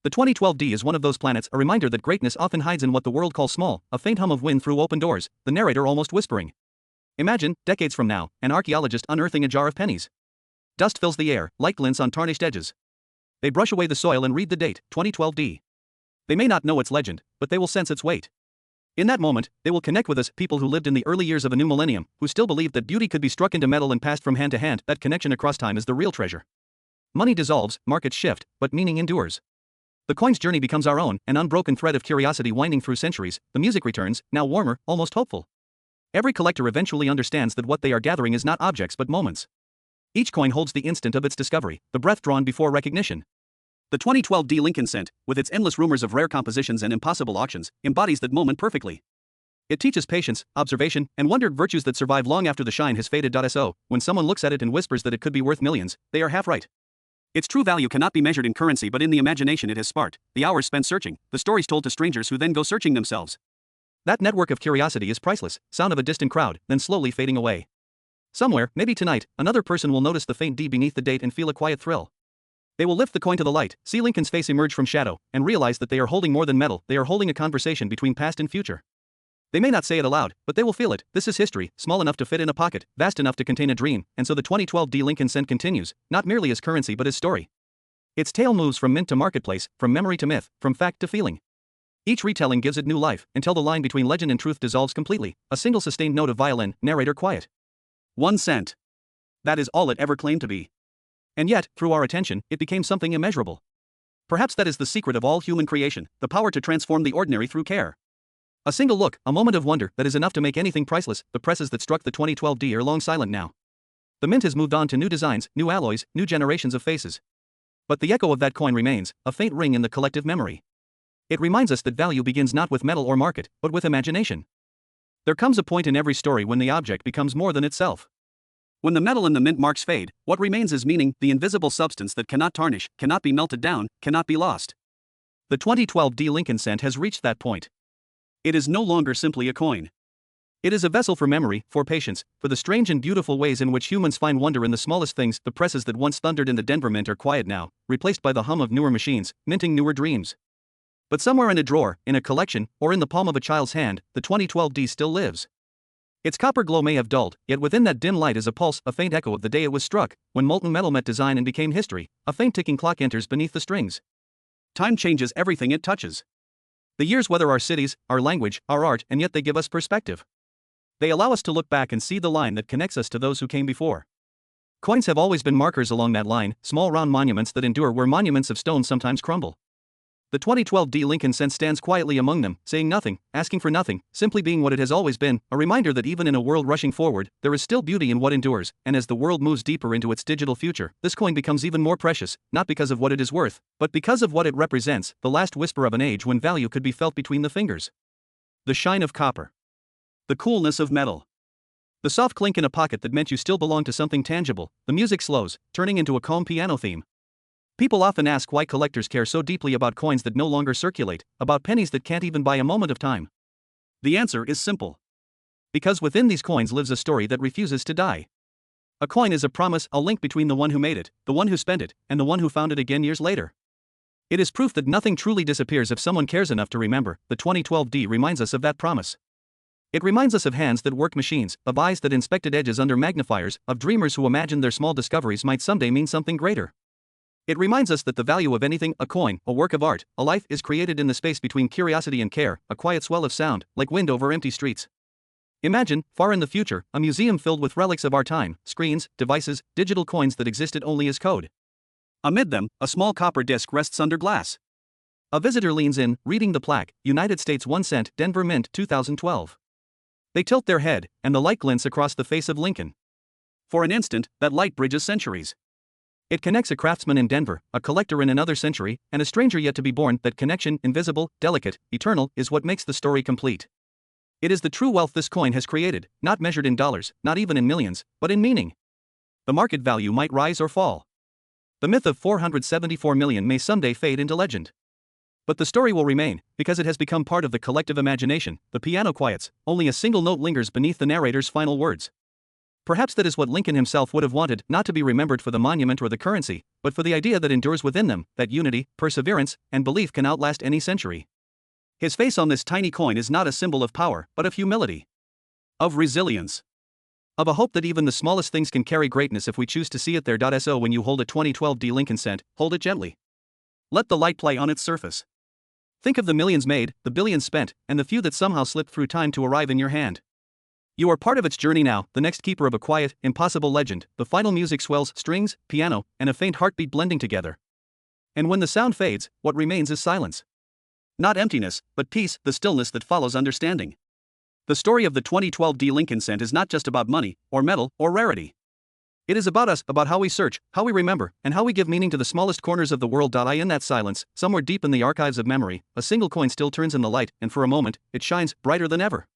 The 2012 D is one of those planets, a reminder that greatness often hides in what the world calls small, a faint hum of wind through open doors, the narrator almost whispering. Imagine, decades from now, an archaeologist unearthing a jar of pennies. Dust fills the air, light glints on tarnished edges. They brush away the soil and read the date, 2012 D. They may not know its legend, but they will sense its weight. In that moment, they will connect with us, people who lived in the early years of a new millennium, who still believed that beauty could be struck into metal and passed from hand to hand. That connection across time is the real treasure. Money dissolves, markets shift, but meaning endures. The coin's journey becomes our own, an unbroken thread of curiosity winding through centuries. The music returns, now warmer, almost hopeful. Every collector eventually understands that what they are gathering is not objects but moments. Each coin holds the instant of its discovery, the breath drawn before recognition. The 2012 D Lincoln cent, with its endless rumors of rare compositions and impossible auctions, embodies that moment perfectly. It teaches patience, observation, and wonder, virtues that survive long after the shine has faded. So, when someone looks at it and whispers that it could be worth millions, they are half right. Its true value cannot be measured in currency but in the imagination it has sparked, the hours spent searching, the stories told to strangers who then go searching themselves. That network of curiosity is priceless, sound of a distant crowd, then slowly fading away. Somewhere, maybe tonight, another person will notice the faint D beneath the date and feel a quiet thrill. They will lift the coin to the light, see Lincoln's face emerge from shadow, and realize that they are holding more than metal, they are holding a conversation between past and future. They may not say it aloud, but they will feel it. This is history, small enough to fit in a pocket, vast enough to contain a dream, and so the 2012 D Lincoln cent continues, not merely as currency but as story. Its tale moves from mint to marketplace, from memory to myth, from fact to feeling. Each retelling gives it new life, until the line between legend and truth dissolves completely, a single sustained note of violin, narrator quiet. 1 cent. That is all it ever claimed to be. And yet, through our attention, it became something immeasurable. Perhaps that is the secret of all human creation, the power to transform the ordinary through care. A single look, a moment of wonder, that is enough to make anything priceless. The presses that struck the 2012 D are long silent now. The mint has moved on to new designs, new alloys, new generations of faces. But the echo of that coin remains, a faint ring in the collective memory. It reminds us that value begins not with metal or market, but with imagination. There comes a point in every story when the object becomes more than itself. When the metal and the mint marks fade, what remains is meaning, the invisible substance that cannot tarnish, cannot be melted down, cannot be lost. The 2012 D Lincoln cent has reached that point. It is no longer simply a coin. It is a vessel for memory, for patience, for the strange and beautiful ways in which humans find wonder in the smallest things. The presses that once thundered in the Denver Mint are quiet now, replaced by the hum of newer machines, minting newer dreams. But somewhere in a drawer, in a collection, or in the palm of a child's hand, the 2012 D still lives. Its copper glow may have dulled, yet within that dim light is a pulse, a faint echo of the day it was struck, when molten metal met design and became history. A faint ticking clock enters beneath the strings. Time changes everything it touches. The years weather our cities, our language, our art, and yet they give us perspective. They allow us to look back and see the line that connects us to those who came before. Coins have always been markers along that line, small round monuments that endure where monuments of stone sometimes crumble. The 2012 D Lincoln cent stands quietly among them, saying nothing, asking for nothing, simply being what it has always been, a reminder that even in a world rushing forward, there is still beauty in what endures, and as the world moves deeper into its digital future, this coin becomes even more precious, not because of what it is worth, but because of what it represents, the last whisper of an age when value could be felt between the fingers. The shine of copper. The coolness of metal. The soft clink in a pocket that meant you still belonged to something tangible. The music slows, turning into a calm piano theme. People often ask why collectors care so deeply about coins that no longer circulate, about pennies that can't even buy a moment of time. The answer is simple. Because within these coins lives a story that refuses to die. A coin is a promise, a link between the one who made it, the one who spent it, and the one who found it again years later. It is proof that nothing truly disappears if someone cares enough to remember. The 2012 D reminds us of that promise. It reminds us of hands that worked machines, of eyes that inspected edges under magnifiers, of dreamers who imagined their small discoveries might someday mean something greater. It reminds us that the value of anything, a coin, a work of art, a life, is created in the space between curiosity and care, a quiet swell of sound, like wind over empty streets. Imagine, far in the future, a museum filled with relics of our time, screens, devices, digital coins that existed only as code. Amid them, a small copper disc rests under glass. A visitor leans in, reading the plaque, United States 1 cent, Denver Mint, 2012. They tilt their head, and the light glints across the face of Lincoln. For an instant, that light bridges centuries. It connects a craftsman in Denver, a collector in another century, and a stranger yet to be born. That connection, invisible, delicate, eternal, is what makes the story complete. It is the true wealth this coin has created, not measured in dollars, not even in millions, but in meaning. The market value might rise or fall. The myth of 474 million may someday fade into legend. But the story will remain, because it has become part of the collective imagination. The piano quiets, only a single note lingers beneath the narrator's final words. Perhaps that is what Lincoln himself would have wanted, not to be remembered for the monument or the currency, but for the idea that endures within them, that unity, perseverance, and belief can outlast any century. His face on this tiny coin is not a symbol of power, but of humility. Of resilience. Of a hope that even the smallest things can carry greatness if we choose to see it there. So when you hold a 2012 D Lincoln cent, hold it gently. Let the light play on its surface. Think of the millions made, the billions spent, and the few that somehow slipped through time to arrive in your hand. You are part of its journey now, the next keeper of a quiet, impossible legend. The final music swells, strings, piano, and a faint heartbeat blending together. And when the sound fades, what remains is silence. Not emptiness, but peace, the stillness that follows understanding. The story of the 2012 D. Lincoln cent is not just about money, or metal, or rarity. It is about us, about how we search, how we remember, and how we give meaning to the smallest corners of the world. In that silence, somewhere deep in the archives of memory, a single coin still turns in the light, and for a moment, it shines brighter than ever.